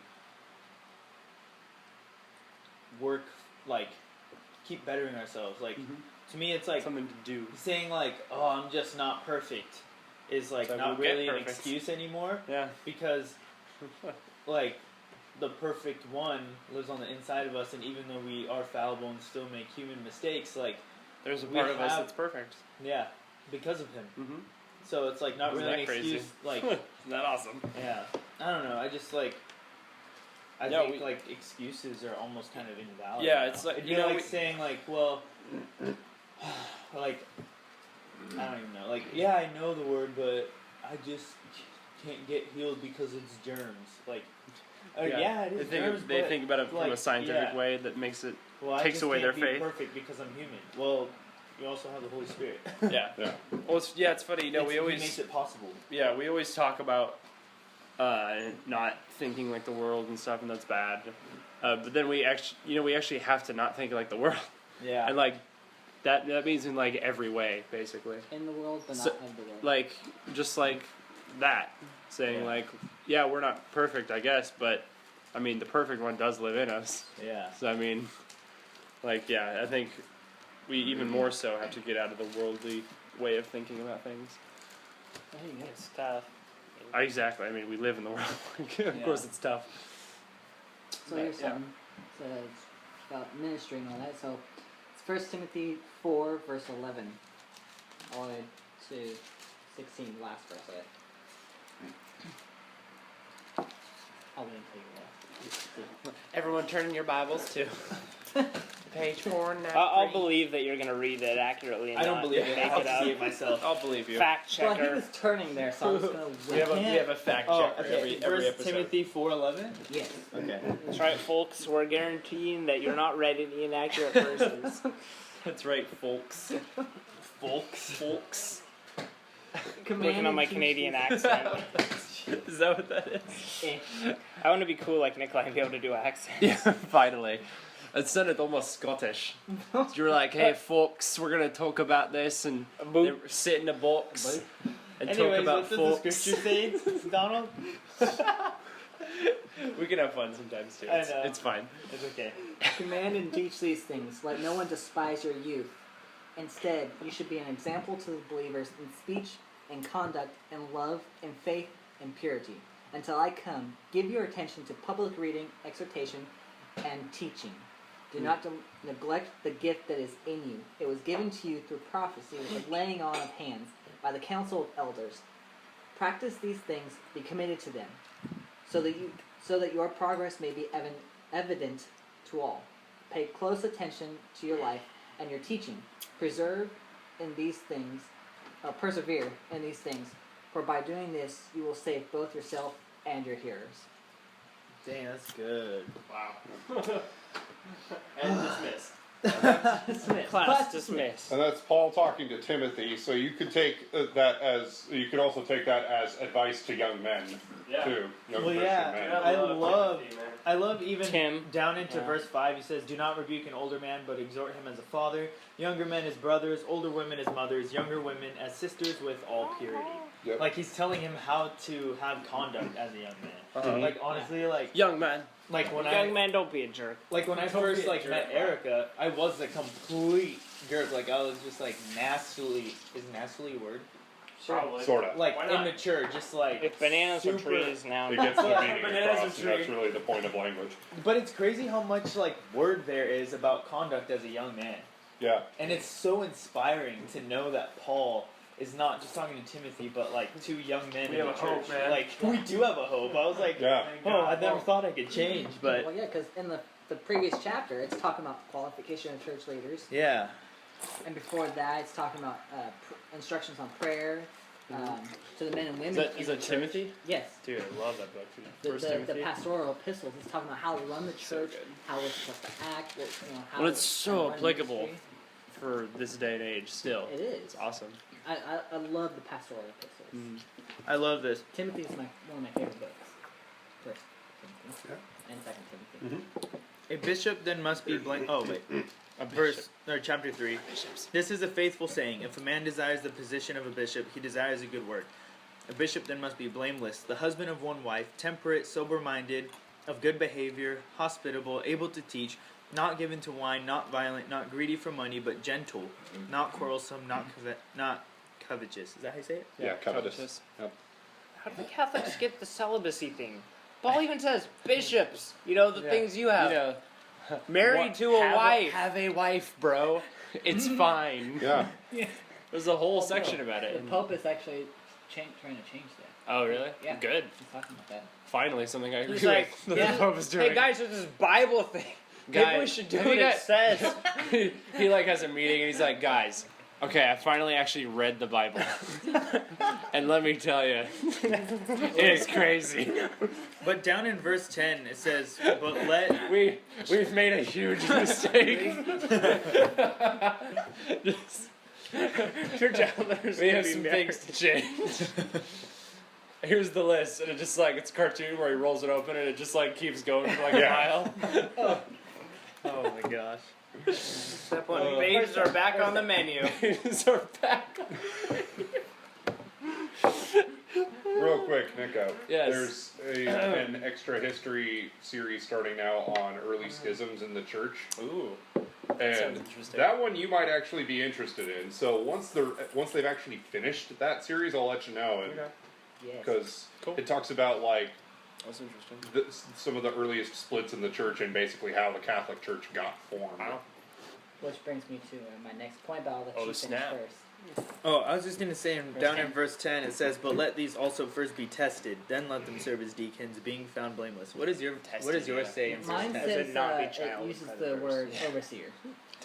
work, like keep bettering ourselves. Like to me, it's like Something to do. saying like, "Oh, I'm just not perfect," is like So not we'll get really an perfect. excuse anymore, Yeah. because like the perfect one lives on the inside of us, and even though we are fallible and still make human mistakes, like There's a We part of us have- that's perfect. yeah, because of him. Mm-hmm. So it's like not Isn't really an that crazy? excuse. Like Isn't that awesome? yeah, I don't know. I just like. I Yeah, think like excuses are almost kind of invalid. Yeah, now. it's like- It'd you be know, like we- saying like, well, like I don't even know. Like, yeah, I know the word, but I just can't get healed because it's germs. Like, yeah, it is germs. They but, think about it from like, a scientific yeah. way that makes it. Well, I takes just away can't their be faith. perfect because I'm human. Well, you also have the Holy Spirit. Yeah. Yeah. Well, it's funny. You know, we He always makes it possible. we always talk about not thinking like the world and stuff, and that's bad. But then we actually have to not think like the world, Yeah. and like that means in like every way, basically. In the world, but not So, of the world. Like just like that, saying Yeah. like, yeah, we're not perfect, I guess, but I mean the perfect one does live in us. yeah. So I mean, like yeah, I think we even more so have to get out of the worldly way of thinking about things. It's tough. Exactly. I mean, we live in the world. Of Yeah. course, it's tough. So here's Yeah. something. So it's about ministry and all that. So it's 1 Timothy 4, verse 11, all the way to 16, the last verse of it. I wouldn't tell you that. Everyone turn in your Bibles to page 4 now. I'll believe that you're going to read it accurately. And I don't not believe it. I Make have it to up. see it myself. I'll believe you. Fact Well, he checker. was turning there, so I'm just going to We have wing a fact Oh, checker okay. every First episode. Timothy 4:11. Yes. Okay. That's right, folks. We're guaranteeing that you're not writing inaccurate verses. That's right, folks. Folks. Looking at my Canadian accent. Is that what that is? I want to be cool like Nikolai and be able to do accents. Yeah, finally. It sounded almost Scottish. You were like, "Hey, folks, we're gonna talk about this and Boop. sit in a box and talk Anyways, about what does folks." the scripture say, Donald? We can have fun sometimes too. I It's, know. it's fine. It's okay. Command and teach these things. Let no one despise your youth. Instead, you should be an example to the believers in speech and conduct and love and faith and purity. Until I come, give your attention to public reading, exhortation, and teaching. Do not neglect the gift that is in you. It was given to you through prophecy with the laying on of hands by the council of elders. Practice these things, be committed to them, so that your progress may be evident to all. Pay close attention to your life and your teaching. Persevere in these things. For by doing this, you will save both yourself and your hearers. Dang, that's good. Wow. And dismissed. Class dismissed. And that's Paul talking to Timothy. So you could take that as you could also take that as advice to young men too. Young Well, Christian yeah, men. I love even Tim. down into verse 5. He says, "Do not rebuke an older man, but exhort him as a father. Younger men as brothers, older women as mothers, younger women as sisters with all purity." Yep. Like he's telling him how to have conduct as a young man. Uh-huh. Like honestly, like Young man. Young man, don't be a jerk. Like when I first like met Erica, I was a complete jerk. Like I was just like nastily. Is nastily a word? Probably. Sort of. Like Why not? immature, just like If bananas are super- trees now. It gets the meaning Bananas across, are and that's tree. really the point of language. But it's crazy how much like word there is about conduct as a young man. Yeah. And it's so inspiring to know that Paul is not just talking to Timothy, but like two young men We in have the a hope, church. man. Like we do have a hope. I was like, Yeah. oh, I never thought I could change, but Well, yeah, because in the previous chapter, it's talking about qualification of church leaders. yeah, And before that, it's talking about instructions on prayer to the men and women. Is that Timothy? Yes. Dude, I love that book. The, First the Timothy. pastoral epistles. It's talking about how to run the So church, good. how we're supposed to act. What, how Well, it's to so run applicable ministry. for this day and age still. It is. It's awesome. I love the pastoral epistles. I love this. Timothy is one of my favorite books. First Timothy and Second Timothy. A bishop then must be blamed. Oh wait, A verse or chapter 3. This is a faithful saying: if a man desires the position of a bishop, he desires a good work. A bishop then must be blameless, the husband of one wife, temperate, sober-minded, of good behavior, hospitable, able to teach, not given to wine, not violent, not greedy for money, but gentle, not quarrelsome, not covetous. Is that how you say it? Yeah. Covetous. Yep. How do the Catholics get the celibacy thing? Paul even says bishops. You know the things you have. You know, Married to a wife. Have a wife, bro. It's fine. Yeah. There's a whole section about The it. Pope is actually trying to change that. Oh, really? Yeah. Good. He's talking about that. Finally, something I agree He's like, with. That the Pope is doing. hey guys, there's this Bible thing. Maybe we Guys, should do have what you it guys- says. he like has a meeting and he's like, guys, okay, I finally actually read the Bible, and let me tell you, it is crazy. But down in verse 10 it says, "But let." We've made a huge mistake. Church elders We can have be some married. things to change. Here's the list, and it just like it's a cartoon where he rolls it open and it just like keeps going for like a mile. Oh my gosh. Step one, babes are back on the menu. So back. Real quick, Nico. Yes. There's an extra history series starting now on early schisms in the church. Ooh. And sounds interesting. that one you might actually be interested in. So once they've actually finished that series, I'll let you know. Okay. Yes. Because Cool. it talks about like That's interesting. some of the earliest splits in the church and basically how the Catholic Church got formed. Wow. Which brings me to my next point, but I'll let Oh, you finish snap. first. Oh, I was just gonna say down in 10. verse 10 it says, "But let these also first be tested, then let them serve as deacons, being found blameless." What is yours yeah. say in verse Mine 10? As in says not be it child uses the predators. word overseer.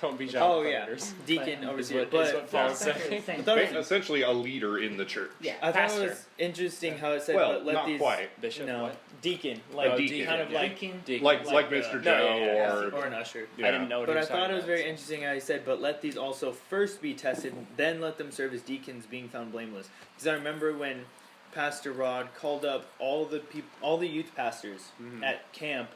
Don't be Oh child yeah, predators. deacon But- overseer. Is But what Paul's Essentially saying. the same I thought it thing. Essentially, a leader in the church. Yeah. I thought it Pastor. was interesting how it said, Well, "But let not these." quite. Bishop. No, What? deacon, like Oh, deacon, kind of yeah. like Deacon. Like Like, Mr. no, Joe yeah, or an usher. yeah. I didn't know what But he I was thought talking it was about, very so. interesting how he said, "But let these also first be tested, then let them serve as deacons, being found blameless." Because I remember when Pastor Rod called up all the youth pastors at camp,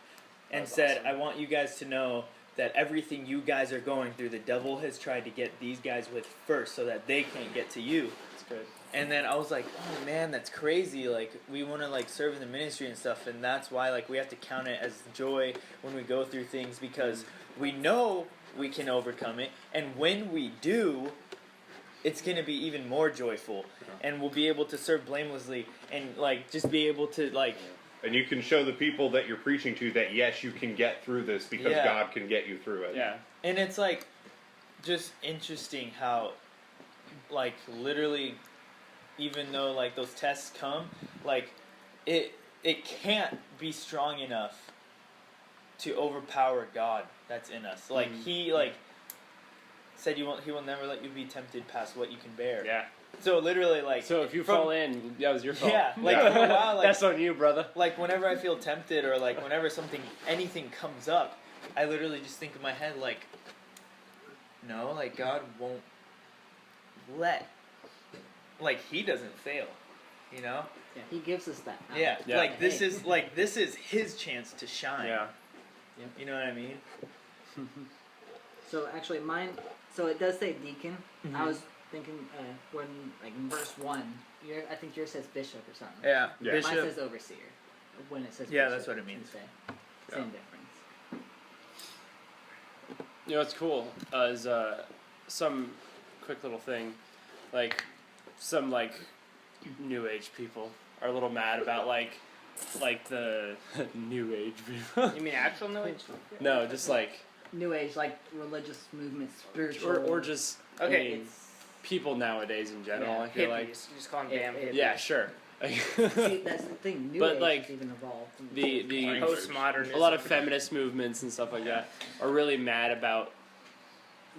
and was said, awesome. "I want you guys to know that everything you guys are going through, the devil has tried to get these guys with first, so that they can't get to you." That's good. And then I was like, "Oh man, that's crazy! Like we want to like serve in the ministry and stuff, and that's why like we have to count it as joy when we go through things because we know we can overcome it, and when we do, it's gonna be even more joyful, and we'll be able to serve blamelessly and like just be able to like." And you can show the people that you're preaching to that yes, you can get through this because Yeah. God can get you through it. Yeah. And it's like just interesting how like literally even though like those tests come, like it can't be strong enough to overpower God that's in us. Like he like said he will never let you be tempted past what you can bear. Yeah. So literally, like, So if you from- fall in, that was your fault. yeah, like Yeah. for a while, like, That's on you, brother. like whenever I feel tempted or like whenever anything comes up, I literally just think in my head like, no, like God won't let, like He doesn't fail, you know? Yeah, he gives us that. Yeah, Yeah. like this is His chance to shine. Yeah. You know what I mean? So actually, mine. So it does say deacon. Mm-hmm. I was thinking when like in verse 1, I think yours says bishop or something. Yeah, Yeah. Mine Bishop. says overseer. When it says Yeah, bishop, that's what it means. can say. Yeah. Same difference. You know what's cool is some quick little thing, like some like new age people are a little mad about like the new age people. You mean actual New Age? No, just like New Age, like religious movement, spiritual. or just Okay. I mean, people nowadays in general. Yeah, I feel Hippies. like You just call them Yeah, damn yeah. hippies. yeah, sure. See, that's the thing. New But, Age like, has even evolved. From the Postmodernism. a lot of feminist movements and stuff like that are really mad about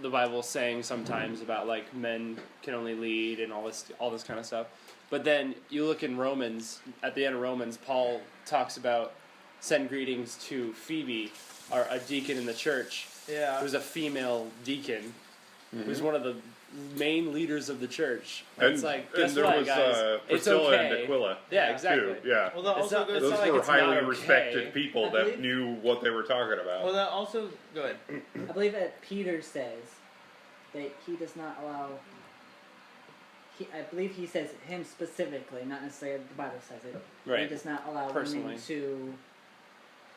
the Bible saying sometimes about like men can only lead and all this kind of stuff. But then you look in Romans, at the end of Romans, Paul talks about send greetings to Phoebe, a deacon in the church, Yeah. who's a female deacon, who's one of the main leaders of the church. And, It's like, and guess there what, was guys? It's Priscilla okay. and Aquila. Yeah, exactly. Too. Yeah. Well, that It's also not- goes. it's Those not like were it's not highly okay. respected people I that believe- knew what they were talking about. Well, that also go ahead. I believe that Peter says that he does not allow. I believe he says him specifically, not necessarily the Bible says it. Right. He does not allow Personally. women to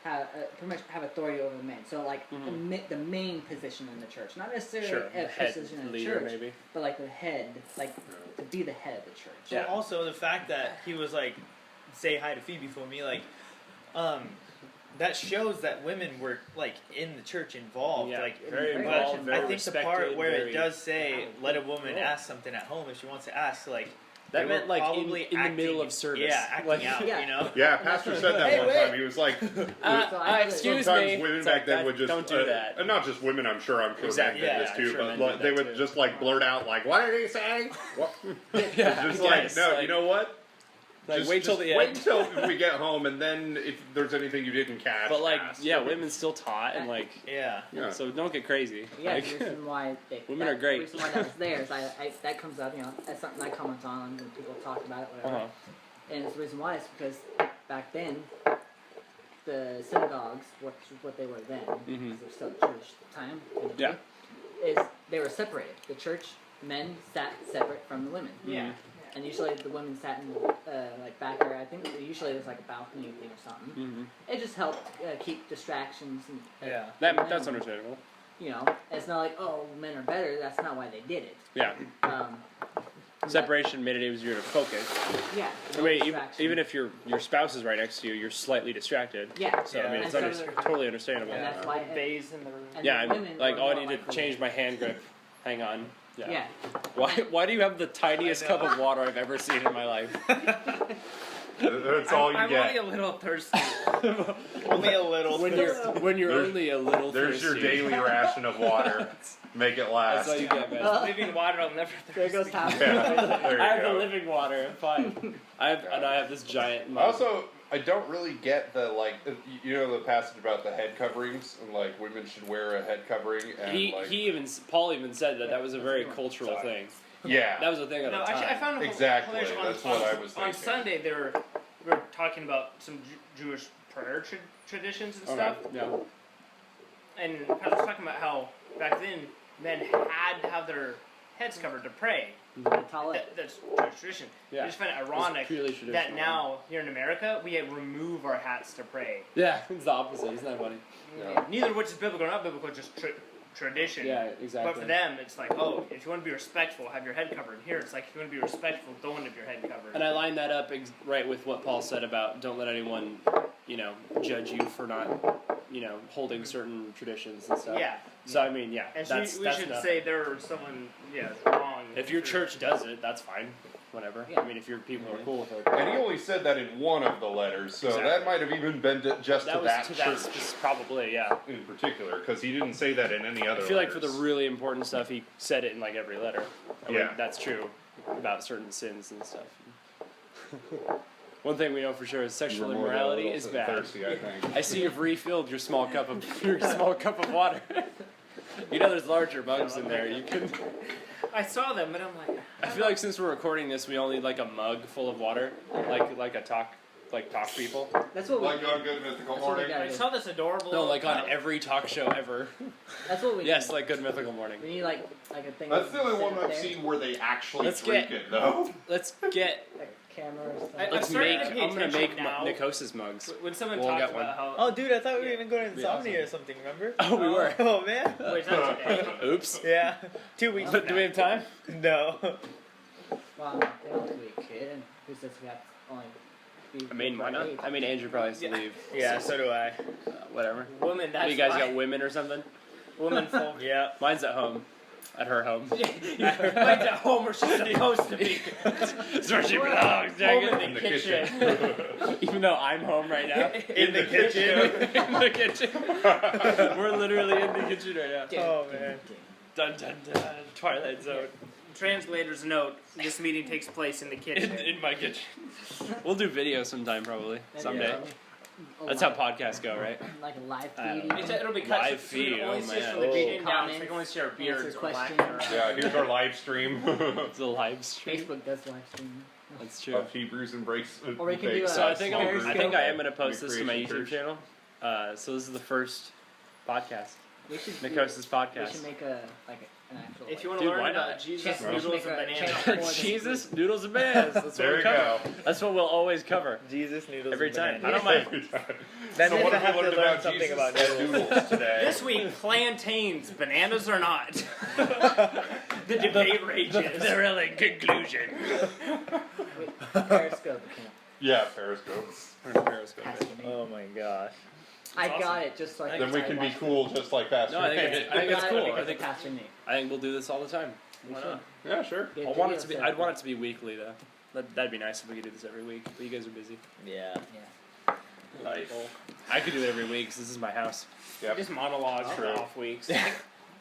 have pretty much have authority over men. So like the main position in the church, not necessarily Sure, a the head position in the leader church, maybe. but like the head, like to be the head of the church. Yeah. Well, also the fact that he was like, say hi to Phoebe for me, like, that shows that women were like in the church involved, Yeah, like very very involved, much very I think the part respected, where very- it does say let a woman ask something at home if she wants to ask, like That they meant were like probably in the middle acting- of service. Yeah, acting Like- out, Yeah. you know. Yeah, Pastor said that Hey, one wait. time. He was like, Excuse sometimes me. women It's back like, then that- would just don't do that. and not just women. I'm sure Exactly, men did yeah, this I'm too, sure but men like, did they that would too. just like blurt out like, "What did he say?" What? Yeah, Just like, yes, no, like- you know what? Like, Just- wait till just the wait end. until we get home, and then if there's anything you didn't catch, But like, ask. yeah, women still taught and like, Yeah. Yeah. so don't get crazy. Yeah, Like, the reason why Women are great. The reason why that was there is that comes up, that's something I comment on when people talk about it, whatever. uh-huh. And it's the reason why is because back then, the synagogues, which is what they were then, Mhm. because they're still Jewish at the time, Yeah. is they were separated. The church men sat separate from the women. Yeah. And usually the women sat in like back there. I think usually it was like a balcony thing or something. Mhm. It just helped keep distractions and Yeah. That's understandable. You know, it's not like, oh, men are better. That's not why they did it. Yeah. Um, Separation made it easier to focus. yeah. I mean, even if your spouse is right next to you, you're slightly distracted. Yeah. So I mean, And it's so- totally understandable. And that's why. Vase in the room. And Yeah, the I'm women like, were oh, I more need likely- to change my hand grip. Hang on. Yeah. Yeah. Why do you have the tiniest I cup know. of water I've ever seen in my life? That's all you I'm get. only a little thirsty. Only a little. when you're There's- only a little There's your thirsty. daily ration of water. Make it That's last. all you get, man. Living water, I'll never thirst. There goes Tom. Yeah, there I you have the go. living water. I'm fine. I have this giant mug. Also, I don't really get the you know, the passage about the head coverings and like women should wear a head covering and Paul even said that was a very cultural thing. yeah. That was a thing at No, the time. actually, I found it Exactly, hilarious. On, that's what on, I was on thinking. Sunday, we were talking about some Jewish prayer traditions and stuff, Yeah. and I was talking about how back then men had to have their heads covered to pray. That's Jewish tradition. Yeah. I just find it It's ironic purely that traditional. now here in America we remove our hats to pray. Yeah, it's the opposite. Isn't that funny? Yeah. Neither of which is biblical or not biblical, just tradition. Yeah, exactly. But for them, it's like, oh, if you want to be respectful, have your head covered. Here, it's like, if you want to be respectful, don't have your head covered. And I line that up right with what Paul said about don't let anyone, judge you for not, holding certain traditions and stuff. Yeah. So I mean, yeah, And that's we that's should nothing. say there's someone, wrong. If your church does it, that's fine. whatever. Yeah. I mean, if your people are cool with it. And he only said that in one of the letters, so Exactly. that might have even been just That to was that to church that probably, yeah. in particular, because he didn't say that in any I other feel like for letters. the really important stuff, he said it in like every letter. I mean, Yeah. that's true about certain sins and stuff. One thing we know for sure is sexual You were more immorality than a is little bad. thirsty, I think. I see you've refilled your small cup of water. You know there's larger bugs in there. You can. I saw them, but I'm like, I feel like since we're recording this, we only need like a mug full of water, like a talk people. That's what we Like need. on Good Mythical That's what we Morning. gotta I do. saw this adorable. No, like on every talk show ever. That's what we Yes, need. like Good Mythical Morning. We need like a thing. That's the only set one up I've there, seen where they actually Let's drink get- it, though. Let's get. like a camera or something. I'm Let's starting make. to pay I'm gonna make attention now. Nichosis mugs. When someone We'll talks get about how. Oh, dude, I thought we were gonna go to Be Insomnia awesome. or something. Remember? Oh, we were. Oh man. Wait, it's not today. Oops. Yeah. 2 weeks. Do from we have time? now. No. Well, they don't have to be a kid, and who says we have to only be I mean, why not? I mean, Andrew probably has to Yeah. leave. Yeah. So do I. Whatever. Woman, What, that's you guys why. got women or something? Woman folk. Yeah. Mine's at home. At her home. Mine's at home where she's supposed to be. That's where she belongs, dang Home it. in the kitchen. Even though I'm home right now. In the kitchen. In the kitchen. We're literally in the kitchen right now. Oh man. Dun dun dun. Twilight Zone. Translator's note: this meeting takes place in the kitchen. In my kitchen. We'll do video sometime, probably. Maybe Someday. That's how podcasts go, right? Like a live I don't feed. know. even. It'll be cut Live so we feed, can only oh, see us man. from the Oh. beginning down, so Comments, we can only see our beards answer or laughing questions. around. Yeah, here's our live stream It's a live stream. Facebook does live stream. That's true. of Hebrews and breaks. Or we can do So a I think Periscope. I am gonna post this to my Recreation YouTube church. channel. So this is the first podcast, We should Nichosis We should Podcast. make an actual. If you want Dude, to learn why about not? Jesus, Chance- noodles, make and a bananas, chance more than- Jesus, noodles, and bananas. That's what There we you cover. go. That's what we'll always cover. Jesus noodles. Every and time. bananas. I don't mind. Every time. That So means what I have we have to learned learn about something Jesus about and noodles. noodles today? This week, plantains, bananas or not. The debate rages. The really conclusion. Periscope account. Yeah, Periscopes. Periscope. Has to be. Oh my gosh. I awesome. got it just like. Then we can be cool just like Pastor No, I think Nate. it's- I think it's cool. I think- Pastor Nate. I think we'll do this all the time. We Why should. not? Yeah, sure. Get I want it videos to be. set I'd up. want it to be weekly though. That'd be nice if we could do this every week. But you guys are busy. Yeah. Nice. I could do it every week because this is my house. Yep. Just monologues for True. off weeks.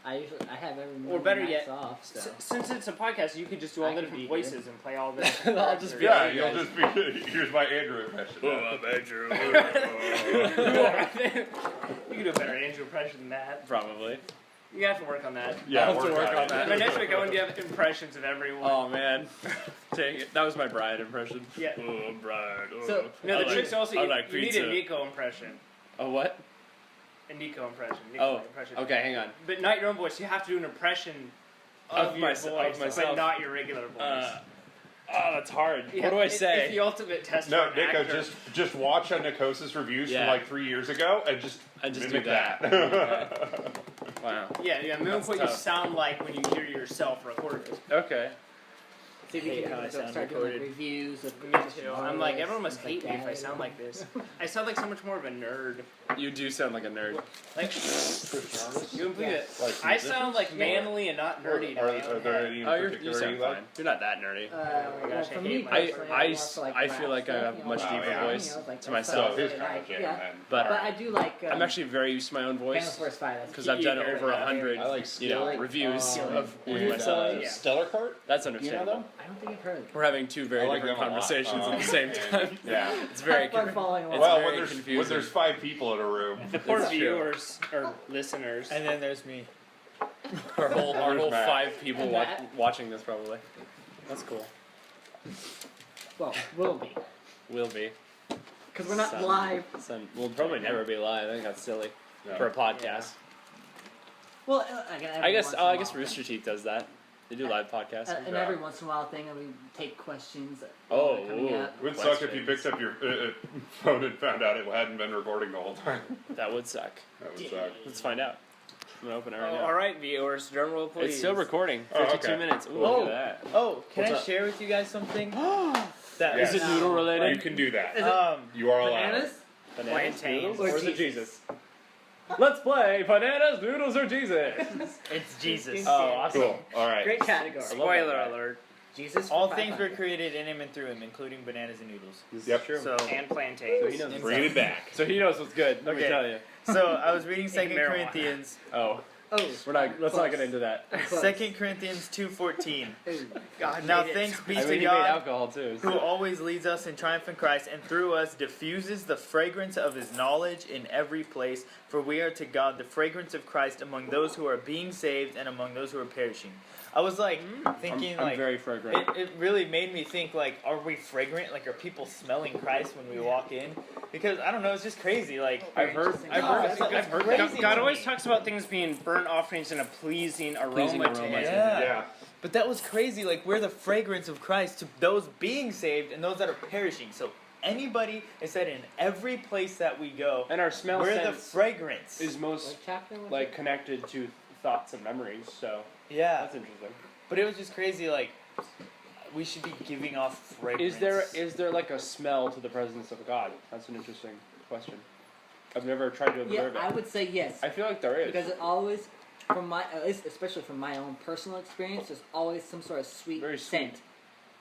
I have every Or better nights yet, off. So. Since it's a podcast, you could just do all I the could different be voices and play all the. I'll just be- Yeah, you you'll guys. just be. Here's my Andrew impression. You can do a better Andrew impression than that. Probably. You have to work on that. Yeah, I'll have to work work on it. that. By next week, I want to have impressions of everyone. Oh man, dang it! That was my Brian impression. Yeah. Oh, Brian. Oh. So- No, the I trick's also I you, like you need pizza. a Nico impression. Oh what? A Nico impression. Nico Oh, impression. okay. Hang on. But not your own voice. You have to do an impression of, Of your myself- voice, of myself. but not your regular voice. Oh, that's hard. Yeah, What do I It's say? the ultimate test No, for an Nico, actor. just watch a Nichosis reviews Yeah. from like 3 years ago and just do mimic that. that. Wow. Yeah, mimic That's what you tough. sound like when you hear yourself recorded. Okay. See if you Hate can how I sound start doing like recorded. reviews of Me Christian too. I'm like, artists, everyone must things hate like me if I that. sound like this. I sound like so much more of a nerd. You do sound like a nerd. Like, you wouldn't believe it. Like I sound like manly and not nerdy. Are, to me. are there any in Oh, you particular sound you like? fine. You're not that nerdy. Oh my gosh, for I me hate personally, I- more for, like, I rap feel like I stuff, have you a know, much like, deeper you know, voice like, to that's myself. stuff His that kind I- of jam, yeah. then. But But I do like. I'm actually very used to my own Famous voice Force Five. because I've done over 100, I like Skillet. reviews of And, myself. Yeah. Stellar Cart? That's You know understandable. them? I don't think you've heard of them. We're having two very I like different them a lot. conversations at the same and- time. Yeah. It's very Have fun following along. It's Well, very when there's confusing. 5 people in a room. The poor It's true. viewers or listeners. And then there's me. our whole There's Matt. 5 people And Matt. watching this probably. That's cool. Well, will be. Will be. Because we're not Son. live. We'll probably never be live. I think that's silly No. for a podcast. Well, again, every I guess once in a I guess while, Rooster Teeth does that. They do live podcasts. And every once in a while thing, and we take questions that Oh, are coming ooh. up. It would suck if you picked up your phone and found out it hadn't been recording the whole time. That would suck. That would suck. Let's find out. I'm gonna open it right now. all right, viewers, drum roll, please. It's still recording. Oh, 52 okay. minutes. Ooh, Oh. look at that. Oh, can What's I up? share with you guys something? That Yes. Is it noodle You related? can do that. Is it You are allowed. bananas? Bananas, Plantains. noodles, Or or is it Jesus? Jesus? Let's play bananas, noodles, or Jesus. It's Jesus. Oh, awesome. Cool. All right. Great category. I love Spoiler that guy. alert. Jesus. All for things were 500. created in him and through him, including bananas and noodles. This Yep. is true. So, And So plantains. he knows. Bring it back. So he knows what's good. Let me Okay. tell you. so I was reading Second marijuana. Corinthians. Oh, Oh, let's not get into that. Close. 2 Corinthians 2:14. Ooh. God Now made it. thanks be I to mean, he made God, alcohol too. who So. always leads us in triumph in Christ, and through us diffuses the fragrance of his knowledge in every place. For we are to God the fragrance of Christ among those who are being saved and among those who are perishing. I was like thinking I'm like very fragrant. it really made me think like, are we fragrant? Like, are people smelling Christ when we walk in? Because I don't know, it's just crazy. Like I've heard crazy God to always me. talks about things being burnt offerings and a pleasing aroma, to aroma. him. Yeah. Yeah. But that was crazy. Like, we're the fragrance of Christ to those being saved and those that are perishing. So anybody, it said in every place that we go, And our smell we're the sense fragrance. is most What chapter was like it? connected to thoughts and memories. So Yeah. that's interesting. But it was just crazy. Like, we should be giving off fragrance. Is there like a smell to the presence of God? That's an interesting question. I've never tried to Yeah, observe I it. would say yes. I feel like there is. Because it always, from my, at least especially from my own personal experience, there's always some sort of sweet Very sweet. scent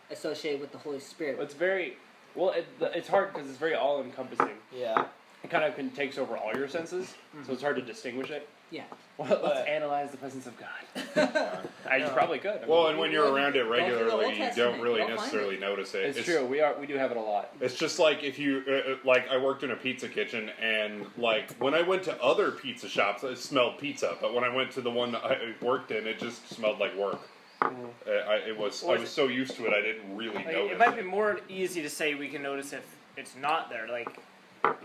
associated with the Holy Spirit. It's very well. It's hard because it's very all-encompassing. Yeah. It kind of takes over all your senses, so it's hard to distinguish it. Yeah. Well, let's But- analyze the presence of God. You probably could. I mean, Well, and when you're around it Go through the regularly, Old you Testament, don't really you'll find necessarily notice it. it's true. We do have it a lot. It's just like if you, like, I worked in a pizza kitchen, and like when I went to other pizza shops, it smelled pizza. But when I went to the one that I worked in, it just smelled like work. I was so used to it, I didn't really Like, notice. it might be more easy to say we can notice if it's not there. Like,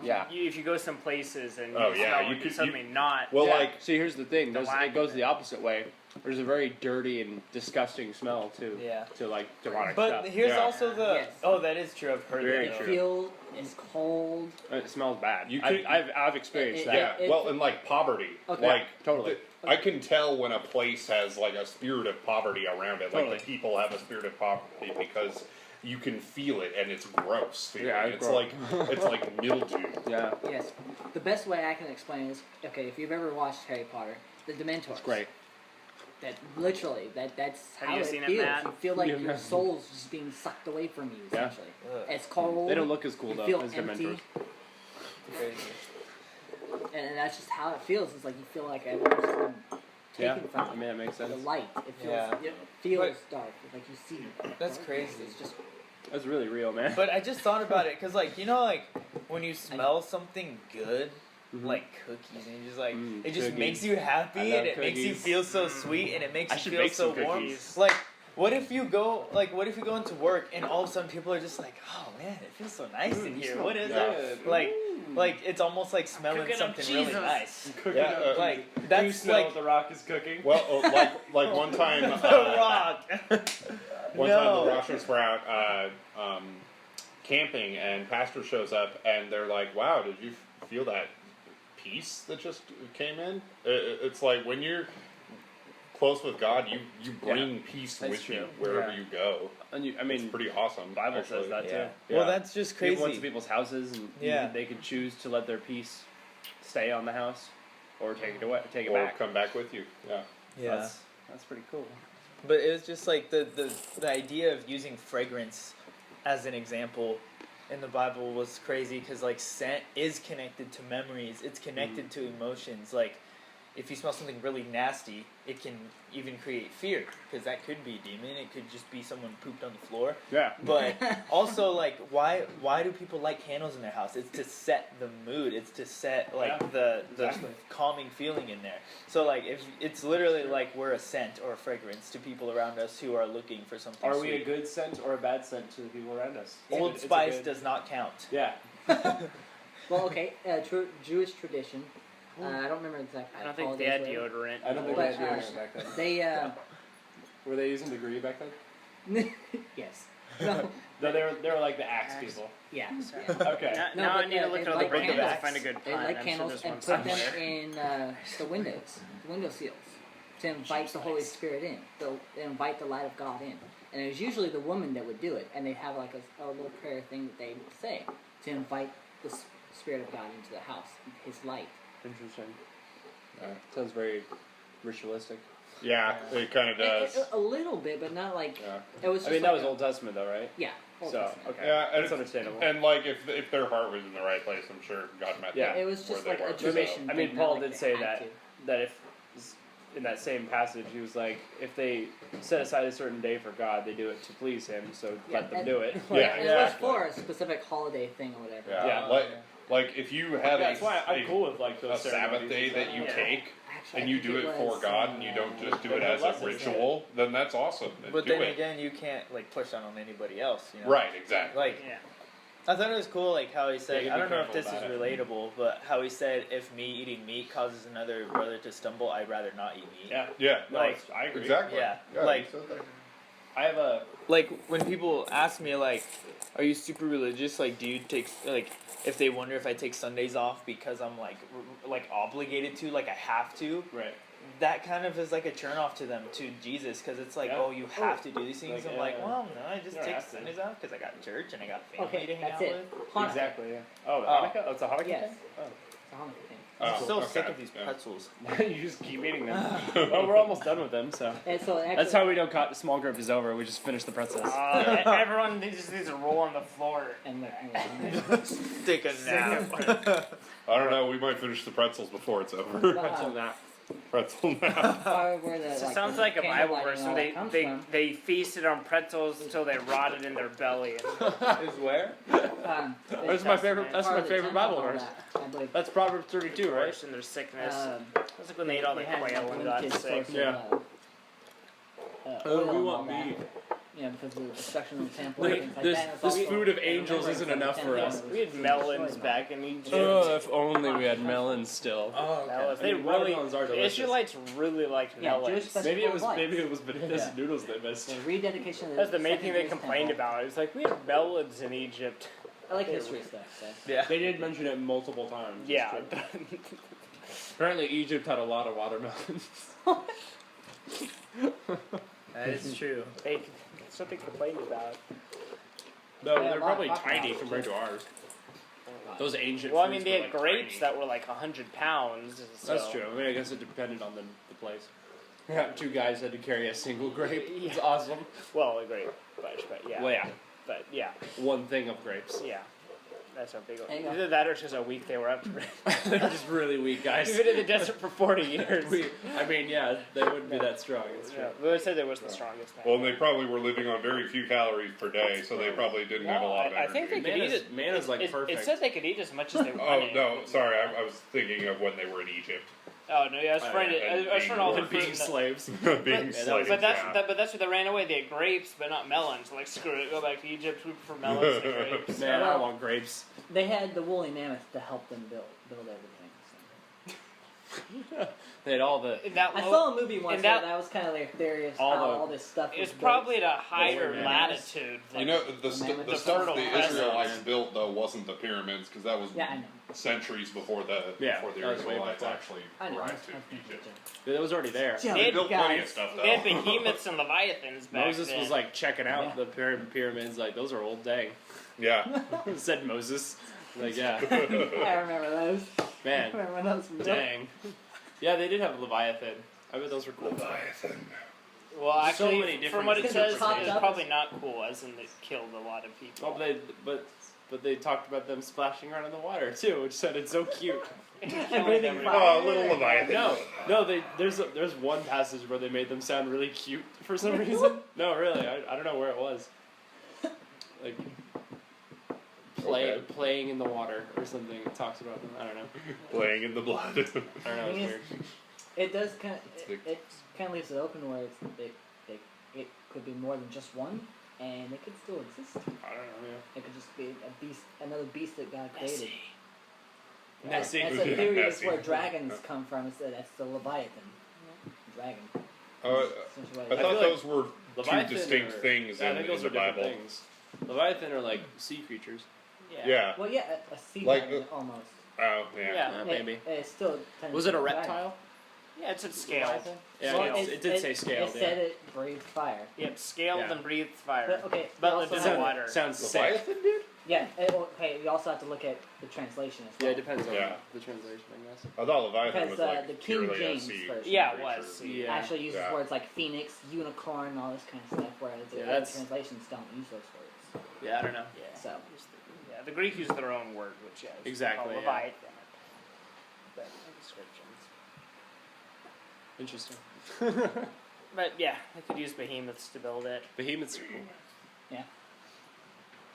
Yeah. if you go some places and Oh, you yeah, smell you like could- it's suddenly not. Well, Yeah. like, See, here's the thing. The It goes the opposite way. There's a very dirty and disgusting smell too. Yeah. To like demonic But stuff. here's Yeah. also the. Yes. Oh, that is true. I've heard Very that. true. Feel is cold. It smells bad. You could- I've experienced It- that. yeah, it- well, and like poverty, Okay. like Totally. I can tell when a place has like a spirit of poverty around it. Like Totally. the people have a spirit of poverty because you can feel it, and it's gross. Feeling. Yeah, it's gross. like mildew. Yeah. Yes. The best way I can explain is, okay, if you've ever watched Harry Potter, the Dementors. It's great. That literally, that's Have how you it seen it, feels. Matt? You feel like Yeah. your soul's just being sucked away from you, Yeah. essentially. Ugh. It's cold. They don't look as cool you though feel as empty, Dementors. Crazy. and that's just how it feels. It's like you feel like everyone's just been Yeah. taken I from mean, that makes you. The sense. light. It feels, Yeah. it feels dark. Like you see. That's darkness. crazy. It's just That's really real, man. But I just thought about it because, like, you know, like when you smell something good, Mhm. like cookies, and you just like it just cookies. makes you I happy, love and it makes you cookies. feel so sweet, and it makes I you should feel make so some warm. cookies. Like, what if you go into work and all of a sudden people are just like, oh man, it feels so nice in here. What is it? Like it's almost like smelling Cooking up something really Jesus. nice. Yeah, Like Do you that's smell like what the Rock is cooking? Well, like one time, the rock. one No. time the Roshers were out camping, and pastor shows up, and they're like, "Wow, did you feel that peace that just came in?" It's like when you're close with God, you bring peace That's with true. you wherever Yeah. you go. And I It's mean, pretty awesome. Bible actually. says that Yeah. too. Yeah. Well, that's just People went to crazy. people's houses, and Yeah. they could choose to let their peace stay on the house, or take it away, take it Or back. come back with you. Yeah. Yeah. That's pretty cool. But it was just like the idea of using fragrance as an example in the Bible was crazy because like scent is connected to memories. It's connected to emotions. Like if you smell something really nasty, it can even create fear because that could be a demon. It could just be someone pooped on the floor. Yeah. But also like why do people light candles in their house? It's to set the mood. It's to set like Yeah, the exactly. calming feeling in there. So like if it's literally like we're a scent or a fragrance to people around us who are looking for something Are we a sweet. good scent or a bad scent to the people around us? Old It's a Spice good- does not count. Yeah. well, okay. Jewish tradition. I don't remember exactly. I don't think they had deodorant. I don't think But, they had deodorant back then. They Were they using degree back then? yes. No. No, they were like the axe people. Yeah. Okay. Now, No, I but, need to look they at all the light break candles. to find a good They pun. light I'm candles sure there's and one put them somewhere. in the windows, the window seals, to invite the Holy Spirit in. They invite the light of God in. And it was usually the woman that would do it, and they'd have like a little prayer thing that they would say to invite the Spirit of God into the house, His light. Interesting. Sounds very ritualistic. Yeah, it kind of does. A little bit, but not like Yeah. it was. Just I mean, that like was Old Testament, though, right? Yeah. Old So, Testament. okay. Yeah, and That's understandable. And like if their heart was in the right place, I'm sure God met Yeah. them. It was just where like they a were. tradition. I mean, thing, Paul not like did they say had that to. if in that same passage, he was like, if they set aside a certain day for God, they do it to please Him. So Yeah, let them and- do it. Yeah. And it was for a specific holiday thing or whatever. Yeah. Yeah. Like if you had That's why I'm a, cool with like those a Sabbath ceremonies day and that stuff. you Yeah. take Actually, and I you think do it for was, God and you don't just do it as a lessons, ritual, then that's awesome. But do then it. again, you can't like push that on anybody else. You know? Right, exactly. Like Yeah. I thought it was cool, like how he said. you I be don't know if careful this is about it. relatable, but how he said, if me eating meat causes another brother to stumble, I'd rather not eat meat. Yeah. Yeah, No, Like, I agree. exactly. Yeah, you like- said that. I have a Like when people ask me, like, "Are you super religious?" Like, do you take like if they wonder if I take Sundays off because I'm like obligated to, like I have to. right. That kind of is like a turn off to them to Jesus, because it's like, Yeah. oh, you have to do these things. Like, I'm like, yeah. well, no, I just You don't take have to. Sundays off because I got church and I got family Okay, to hang that's out it. with. Hanukkah. Exactly. Yeah. Oh, Oh. Hanukkah. Oh, it's a Hanukkah Yes. thing? It's a Hanukkah thing. I'm Oh, so okay. sick of these Yeah. pretzels. Oh. You just keep eating them. Well, we're almost done with them, so. And so actually, That's how we know small group is over. We just finished the pretzels. Everyone just needs to roll on the floor. and Take a nap. I don't know. We might finish the pretzels before it's over. Pretzel nap. Pretzel now. where the, So it like, sounds the like a candle Bible lighting verse. and all And that comes they from. they feasted on pretzels until they rotted in their belly. Is where? That's my favorite. That's part my of the favorite temple Bible and all verse. that, I believe. That's Proverbs 32, right? Worse in their sickness. That's That's like when they ate all the quail and got sick. Yeah. Oil we and want all that. meat. Yeah, because of the destruction of the temple Like, and things like this- that. It's this also food of angels remembering isn't from the enough for temple us. that We had was melons destroyed. back in Egypt. Oh, if only we had melons still. Oh, Melons. okay. They I mean, really, watermelons are the delicious. Israelites really liked Yeah, melons. Jewish festival Maybe it was of lights. bananas Yeah. and noodles they missed. The rededication of That's the main second thing they Jewish complained temple. about. It's like, we had melons in Egypt. I like history stuff. So. Yeah. They did mention it multiple times. it's Yeah. true. Apparently, Egypt had a lot of watermelons. That is true. That's what they complained about. No, Yeah, they're a lot probably of tiny crocodiles, compared to ours. Those ancient. Well, I fruits mean, they were, had like, grapes tiny. that were like 100 pounds. So. That's true. I mean, I guess it depended on the place. Yeah, two guys had to carry a single grape. It's awesome. Well, a grape bunch, but yeah. Well, yeah, But yeah, one thing of grapes. yeah. That's how big. There you go. Either that or it's just how weak they were up to it. They're just really weak guys. You've been in the desert for 40 years. I mean, yeah, they wouldn't be that strong. It's true. Yeah, but I said they was the strongest man. Well, and they probably were living on very few calories per day, so they probably didn't have a lot of I energy. think they could eat it. Mana's like it perfect. It said they could eat as much as they Oh wanted. no, sorry, I was thinking of when they were in Egypt, Oh no, yeah, I was trying yeah, to. I was trying to all the Or fruit being and the- slaves. being that slaves. But that's yeah. but that's where they ran away. They had grapes, but not melons. Like screw it, go back to Egypt for melons and grapes. Man, I Well- want grapes. They had the woolly mammoth to help them build everything. So. They had all the. In that I low- saw a movie once and where that- that was kind of like hilarious All how the- all this stuff was It's built. probably at a higher man. latitude. You know, the The stuff fertile the crescent. Israelites built though wasn't the pyramids, because that was Yeah, I know. centuries before the Yeah, before the that was way Israelites before. actually I know. arrived to That's Egypt. That was already there. Yeah, They built plenty of guys. stuff though. They had behemoths and leviathans back Moses then. was like checking out Yeah. the pyramids, like those are old dang. yeah. Said Moses. Like, yeah, I remember those. I man, remember when those were built. dang. Yeah, they did have Leviathan. I bet those were cool. Leviathan. well, so actually, many different from what it says, interpretations. it's probably not cool, as in they killed a lot of people. Oh, but they talked about them splashing around in the water too, which sounded so cute. Breathing fire. Oh, little Leviathan. No, there's one passage where they made them sound really cute for some reason. No, really, I don't know where it was. Like playing in the water or something. It talks about them. I don't know. Playing in the blood. I don't know. It's weird. It does kind of big. it kind of leaves it open where it could be more than just one, and it could still exist. I don't know. It could just be a beast, another beast that God created. Nessie. That's a theory. That's Nessie. where dragons come from. It's that's the Leviathan, dragon. I Essentially what it thought is. like those were Leviathan two distinct are- things Yeah, I in, think in those the are different Bible. things. Leviathan are like sea creatures. Yeah. Well, yeah, a sea Like dragon almost. Oh, yeah. Yeah. Maybe. It's still Was it a technically dragon. reptile? Yeah, it's at scaled. Yeah, Well, it did say scaled. It said it breathed fire. Yep, scaled Yeah. and breathed fire. But okay, But you lived also in the have- water. Sounds sick. Leviathan, dude? Yeah, okay, you also have to look at the translation as well. Yeah, it depends on Yeah. the translation, I guess. I thought Leviathan Because was like the King purely James a sea version Yeah, it creature. was. Yeah. actually uses Yeah. words like phoenix, unicorn, all this kind of stuff, whereas the Yeah, other that's- translations don't use those words. Yeah, I don't know. Yeah. So, Yeah, the Greek used their own word, which is Exactly, called yeah. Leviathan. But no descriptions. Interesting. But yeah, they could use behemoths to build it. Behemoths are cool.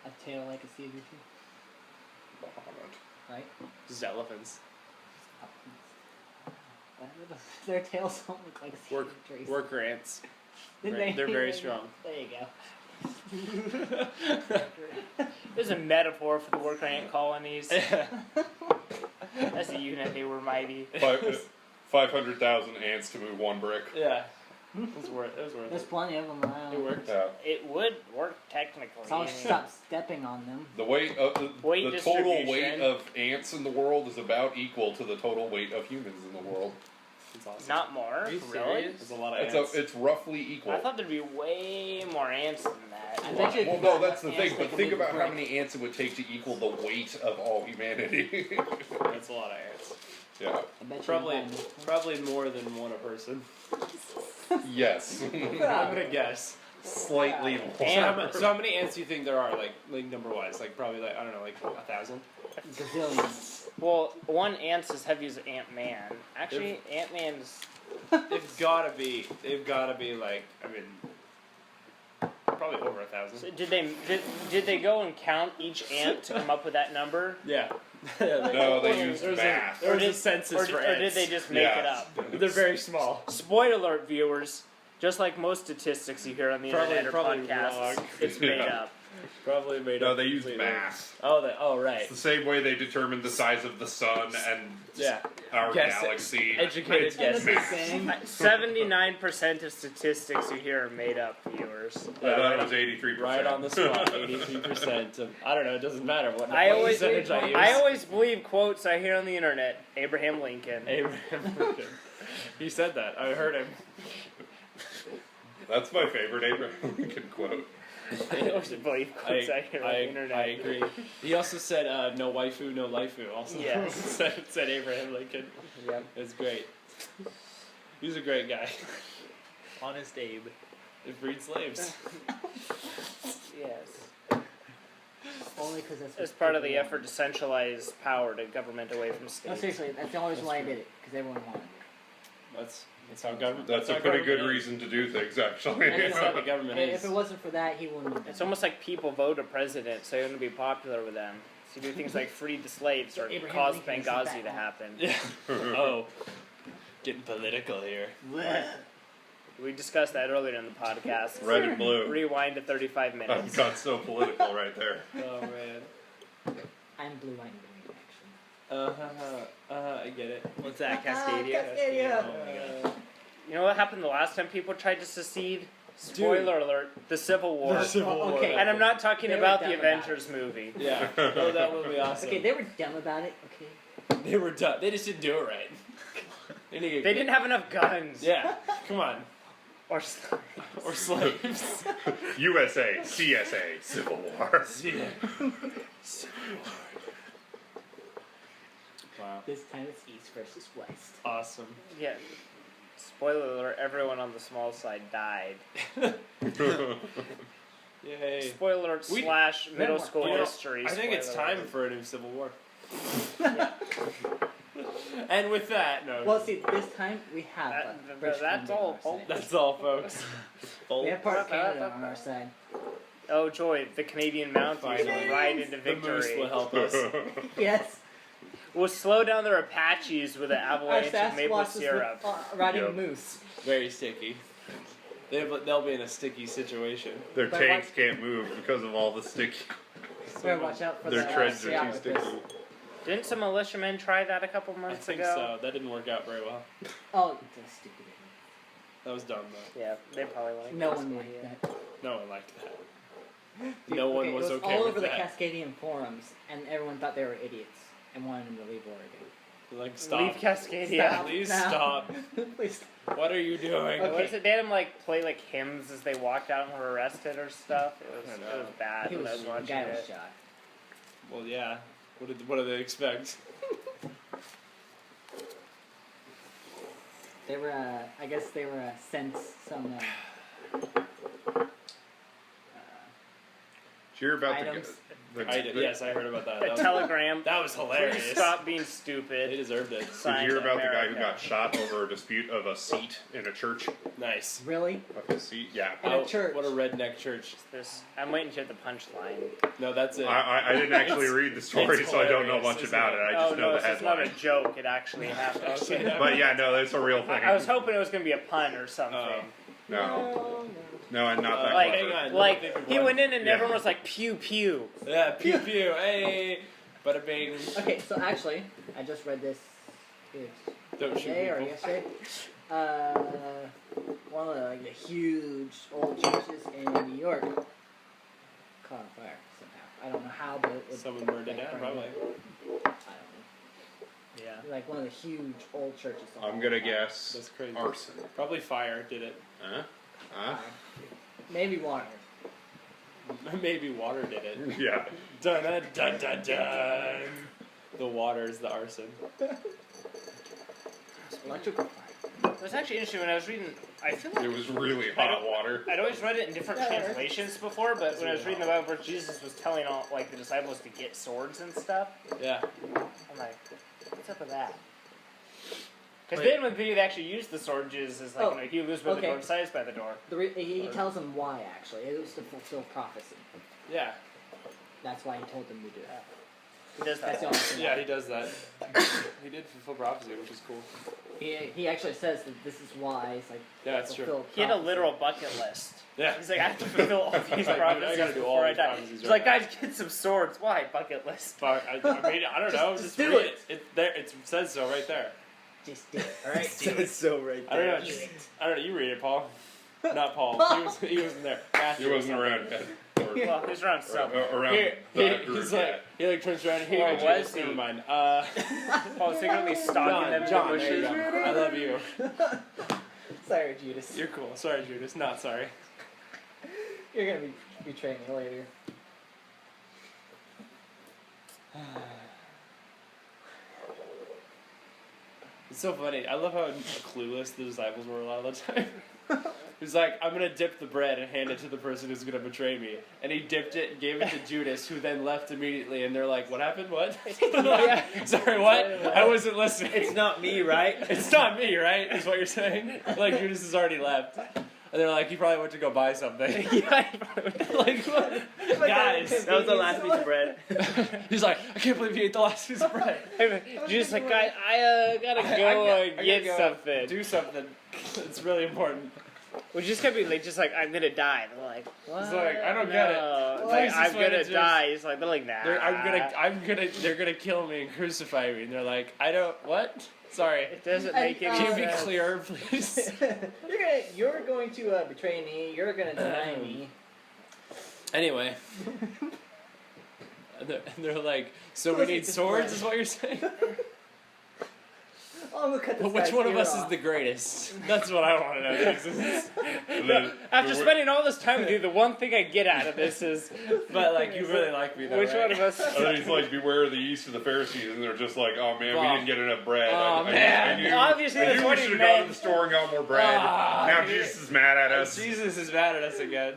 a tail like a sea creature, right? Just elephants. Their tails don't look like sea creatures. Worker ants. Didn't right, they're very they- strong. There you go. There's a metaphor for the worker ant colonies. As a unit, they were mighty. 500,000 ants to move one brick. Yeah. It was worth There's it. plenty of them around. It worked. Yeah. It would work technically. So I'll stop stepping on them. The weight of Weight the total distribution. weight of ants in the world is about equal to the total weight of humans in the world. It's awesome. Not more. Are you Really? serious? There's a lot of It's ants. it's roughly equal. I thought there'd be way more ants than that. I bet you if Well, you no, got that's the ants, thing. they But could think move a about how brick. many ants it would take to equal the weight of all humanity. That's a lot of ants. yeah. I bet you Probably, can find probably more than one a person. Yes. I'm gonna guess. Slightly So more. how many ants do you think there are? Like number wise, like probably like I don't know, like 1,000. gazillions. Well, one ant's as heavy as Ant-Man. Actually, Ant-Man's... They've gotta be like I mean, probably over 1,000. So did they go and count each ant to come up with that number? Yeah. No, they used There's math. There was Or a did- census Or, for or ants. did they just make it Yeah. up? They're very small. Spoiler alert, viewers. Just like most statistics you hear on the internet or Probably podcasts, wrong. it's made Yeah. up. Probably made No, up. they used completely. math. Oh, right. It's the same way they determined the size of the sun and Yeah. our Guess it. galaxy. Educated It's guess. math. 79% of statistics you hear are made up, viewers. I thought it was 83%. Right on the spot, 83% of. I don't know. It doesn't matter what I percentage I use. always believe quotes I hear on the internet. Abraham Lincoln. Abraham Lincoln. He said that. I heard him. That's my favorite Abraham Lincoln quote. I always believe quotes I hear on the internet. I agree. He also said, "No waifu, no lifu." Also, Yes. said Abraham Lincoln. Yep. It's great. He's a great guy. Honest Abe. He freed slaves. Yes. Only because that's As what part of the people effort to centralize power to government away from want. No, states. seriously, that's the only reason why I did it. Because everyone wanted it. That's how government. That's a how pretty government good is. reason to do things, actually. And That's how the government And is. if it wasn't for that, he wouldn't have done It's it. almost like people vote a president, so you're going to be popular with them. So you do things like free the slaves or Abraham cause Lincoln is Benghazi that to one. happen. Yeah. Oh, getting political here. We discussed that earlier in the podcast. Red and blue. Rewind to 35 I've minutes. got so political right there. Oh man. I'm blue, I'm green, actually. I get it. What's that, Cascadia? Cascadia. Uh, You know what happened the last time people tried to secede? Spoiler alert, the Civil War. The Civil War. Okay. And I'm not talking They were about dumb the about Avengers movie. Yeah. Oh, that would be awesome. Okay, they were dumb about it. Okay. They were dumb. They just didn't do it right. They They didn't have enough guns. Yeah. Come on. Or slaves. Or slaves. USA, CSA, Civil War. Wow. This time it's East versus West. Awesome. Yeah. Spoiler alert, everyone on the small side died. Yay. Spoiler alert We- slash middle Memoir. school You know, history. I think it's spoiler time alert. for a new Civil War. And with that, no. Well, see, this time we have British that's Columbia all, on our folks. side. That's all, folks. We have part of Canada on our side. Oh joy, the Canadian Mounties will ride into The moose victory. will help us. Yes. We'll slow down their Apaches with an Our avalanche of maple Sasquatch is syrup. riding Yep. moose. Very sticky. They'll be in a sticky situation. Their But tanks can't move because of all the sticky. Better watch out for Their the treads are too Seahawks. sticky. Didn't some militiamen try that a couple I months think ago? so. That didn't work out very well. Oh, that's stupid. That was dumb, though. Yeah, they probably like No this one idea. liked that. No one liked that. Dude, No one okay, was it was okay all with over that. the Cascadian forums, and everyone thought they were idiots and wanted them to leave Oregon. Like, stop. Leave Cascadia. Please Now. stop. Please. What are you doing? Okay. What is it? They had him like play like hymns as they walked out and were arrested or stuff. It was bad He when I was, was the watching guy was it. shot. Well, yeah. What do they expect? They were, I guess they were sent some Did you hear about items. Yes, I heard about that. A That was, telegram. that was hilarious. Please stop being They stupid. deserved it. Did you Signed hear about the guy who America. got shot over a dispute of a seat in a church? Nice. Really? Of his seat? Yeah. In a church. What a redneck church. I'm waiting to hit the punchline. No, that's it. I didn't actually read the story, it's so I don't know hilarious, much isn't about it? it. I just Oh know no, the this is not a headline. joke. It actually happened. Okay. But yeah, no, that's a real thing. I was hoping it was gonna be a pun or something. No, and not that. Like, hang clever. on. Let me like think of he one. went in and Yeah. everyone was like pew pew. Yeah, pew pew. Hey, bada bing. Okay, so actually, I just read this Don't shoot today or people. yesterday. One of the huge old churches in New York caught on fire somehow. I don't know how, but it Someone burned it down, probably. I don't know. Yeah. Like one of the huge old churches. I'm gonna guess That's crazy. arson. Probably fire did it. Huh? Maybe water. Maybe water did it. Yeah. Dun dun dun dun dun. The water is the arson. Electrical fire. It was actually interesting when I was reading. I feel like It was really hot water. I'd always read it in different translations before, but when I was reading the Bible, where Jesus was telling all like the disciples to get swords and stuff, Yeah. I'm like, what's up with that? Because Wait. then when they actually used the swords, Jesus is like, Oh, you know, he lives by the okay. door, size by the door. He tells them why, actually. It was to fulfill prophecy. Yeah. That's why he told them to do it. He does That's that. the only thing. Yeah, he does that. He did fulfill prophecy, which is cool. He actually says that this is why. It's like Yeah, that's true. fulfill He had a prophecy. literal bucket list. Yeah. He's like, I have to fulfill all these Like, dude, I prophecies gotta do all before I these die. prophecies He's right like, guys, get some swords. Why? Bucket list. Fuck, I mean, I don't know. Just do read it. it. There, it says so right there. Just do it. All right. It's so right I don't there. know. Just, I don't know. You read it, Paul. Not Paul. He wasn't there. Matthew He was wasn't something. around yet. Well, he's around some. Around Here, that group, he's yeah. like, he like turns around. Here, Or Judas, was he? never mind. Paul secretly stalking them in the John, there you bushes. go. I love you. Sorry, Judas. You're cool. Sorry, Judas. Not sorry. You're gonna be betraying me later. It's so funny. I love how clueless the disciples were a lot of the time. He's like, I'm going to dip the bread and hand it to the person who's going to betray me. And he dipped it and gave it to Judas, who then left immediately. And they're like, what happened? What? Sorry, what? I wasn't listening. It's not me, right? It's not me, right? Is what you're saying? Like, Judas has already left. And they're like, he probably went to go buy something. Like, what? Guys. That was the last piece of bread. He's like, I can't believe you ate the last piece of bread. Just like, I gotta go I get gotta go something. Do something. It's really important. Well, just gonna be like, just like, I'm gonna die. They're like, what? He's like, I don't get it. No. Why Like, is this I'm one gonna just- die. He's like, they're like, nah. They're gonna kill me and crucify me. And they're like, I don't, what? Sorry. It doesn't And, make any Can you be sense. clearer, please? You're going to betray me. You're gonna deny me. Anyway. And they're like, so we Listen, need just swords, bread. is what you're saying? Oh, I'm gonna cut this But which guy's one of ear us is off. the greatest? That's what I want to know, Jesus. And then- After spending all this time with you, the one thing I get out of this is, But, like, you really like me, though, which right? one of us? And then he's like, beware of the yeast of the Pharisees. And they're just like, oh man, we Oh. didn't get enough bread. Oh, I man. knew, Obviously, I that's knew what we he should have gone to meant. the store and got more bread. Ah, now dude. Jesus is mad at us. Jesus is mad at us again.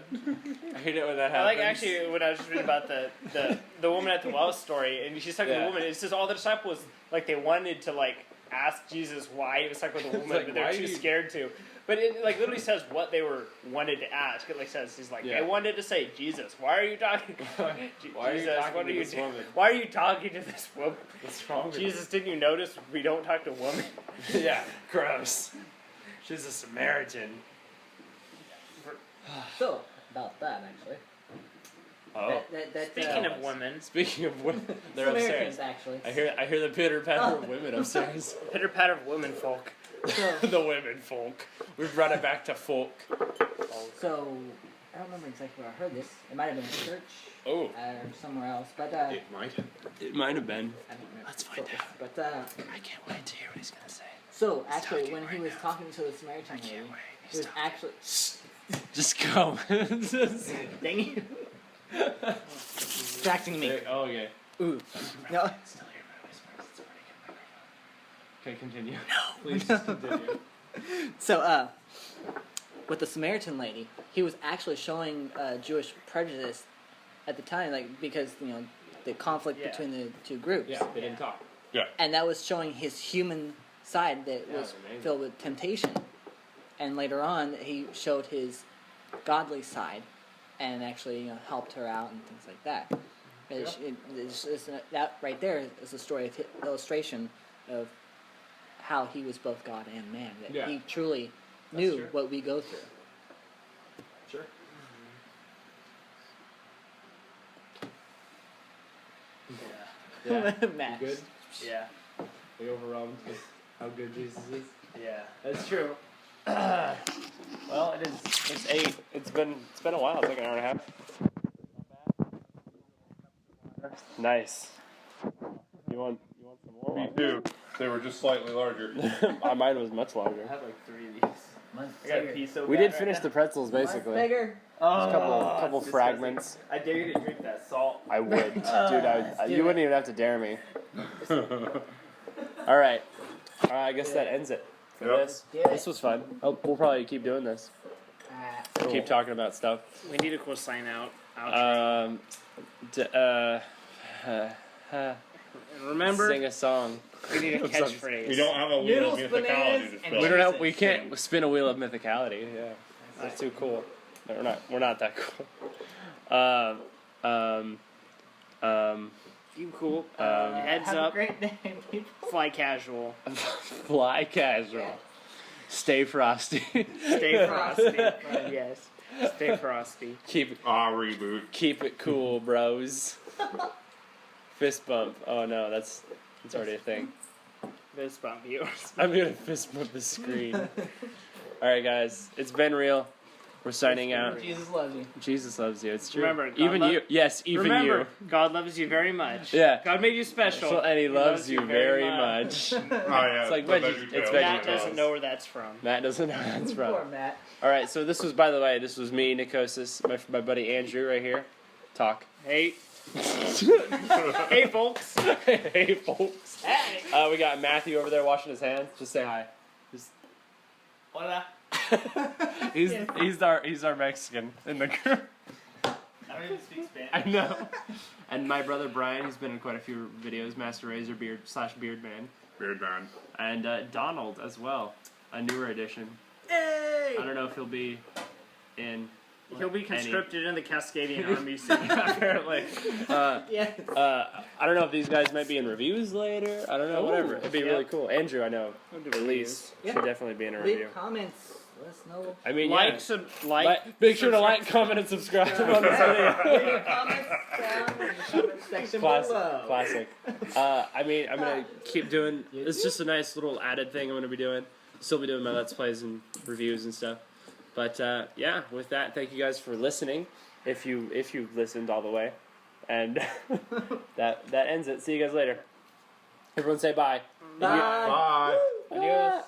I hate it when that I happens. like actually when I was just reading about the woman at the well story, and she's talking to Yeah. the woman. It says all the disciples like they wanted to like ask Jesus why he was talking with the woman, like, but they're why too you- scared to. But it like literally says what they were wanted to ask. It like says he's like Yeah. they wanted to say Jesus, why are you talking? Why are you Jesus, talking what to are you this doing? woman? Why are you talking to this woman? What's wrong with Jesus, didn't you notice we don't talk to women? you? Yeah, gross. She's a Samaritan. So about that actually. Oh. That Speaking of women, Speaking of women, they're Samaritans upstairs. actually. I hear the pitter patter of women upstairs. pitter patter of women folk. So, The women folk. We've brought it back to folk. so I don't remember exactly where I heard this. It might have been a church Oh. or somewhere else, but It might have. It might have been. I don't remember. Let's find out. But I can't wait to hear what he's gonna say. so actually, talking when he right was now. talking to the Samaritan lady, he was actually Just go. dang you, distracting me. Oh, okay. Ooh, no. Still hear my whispers. It's a pretty good microphone. Okay, continue. No. Please just continue. So, with the Samaritan lady, he was actually showing Jewish prejudice at the time, like because the conflict Yeah. between the two groups, Yeah, they didn't talk. and that was showing his human side that Yeah, was it's amazing. filled with temptation. And later on, he showed his godly side, and actually helped her out and things like that. That right there is a story of illustration of how he was both God and man. That Yeah. he truly knew true. what we go through. Sure. Yeah. Matt. Good. Yeah. Are you overwhelmed with how good Jesus is? Yeah. That's true. Well, it is. It's 8. It's been a while. It's like an hour and a half. Nice. You want some more? Me too. They were just slightly larger. Mine was much I larger. have like 3 of these. Mine's I got a bigger. piece so We bad did right finish now. the pretzels Mine's basically. bigger. Oh, couple it's fragments. disgusting. I dare you to drink that salt. I would, dude. Let's do You it. wouldn't even have to dare me. All right. I guess that ends it for Yep. this. Do it. This was fun. We'll probably keep doing this. Cool. Keep talking about stuff. We need a cool sign out. Outro. And remember, Sing a song. we need a catchphrase. We don't have a wheel of Noodles, mythicality bananas, to and spell. We don't have. We can't spin a wheel of mythicality. Yeah, that's too cool. No, we're not that cool. You cool. Heads Have a up. great day, people. Fly casual. Fly casual. Stay frosty. Stay frosty. Yes. Stay frosty. Keep Reboot. it cool, bros. Fist bump. Oh no, that's already a thing. Fist bump yours. I'm gonna fist bump the screen. Alright guys, it's been real. We're signing out. Jesus loves you. Jesus loves you, it's true. Remember, God even lo- you. Yes, even Remember, you. God loves you very much. Yeah. God made you special. And he loves you very much. Oh yeah. It's like the veggie- it's Tales. Matt doesn't know where that's from. Matt doesn't know where that's Poor from. Matt. Alright, so this was, by the way, this was me, Nichosis, my buddy Andrew right here. Talk. Hey. Hey, folks. Hey, folks. Hey. We got Matthew over there washing his hands. Just say hi. Hola. He's our Mexican in the group. I don't even speak Spanish. I know. And my brother Brian, who's been in quite a few videos, Master Razor Beard / Beard Man, Beard man. and Donald as well, a newer addition. Hey. I don't know if he'll be in. He'll be conscripted in the Cascadian Army soon. Apparently. Yes. I don't know if these guys might be in reviews later. I don't know. Whatever. It'd be yeah. really cool. Andrew, I know. We'll do At least Yeah. should definitely be in a review. Leave comments. Let us know. I mean, Like, yeah. Make sure to like, comment, and subscribe on this video. Leave your comments down in the comment section below. Classic. I mean, I'm gonna keep doing. It's just a nice little added thing I'm gonna be doing. Still be doing my Let's Plays and reviews and stuff. But yeah, with that, thank you guys for listening. If you listened all the way, and that ends it. See you guys later. Everyone say bye. Bye. Bye. Adios.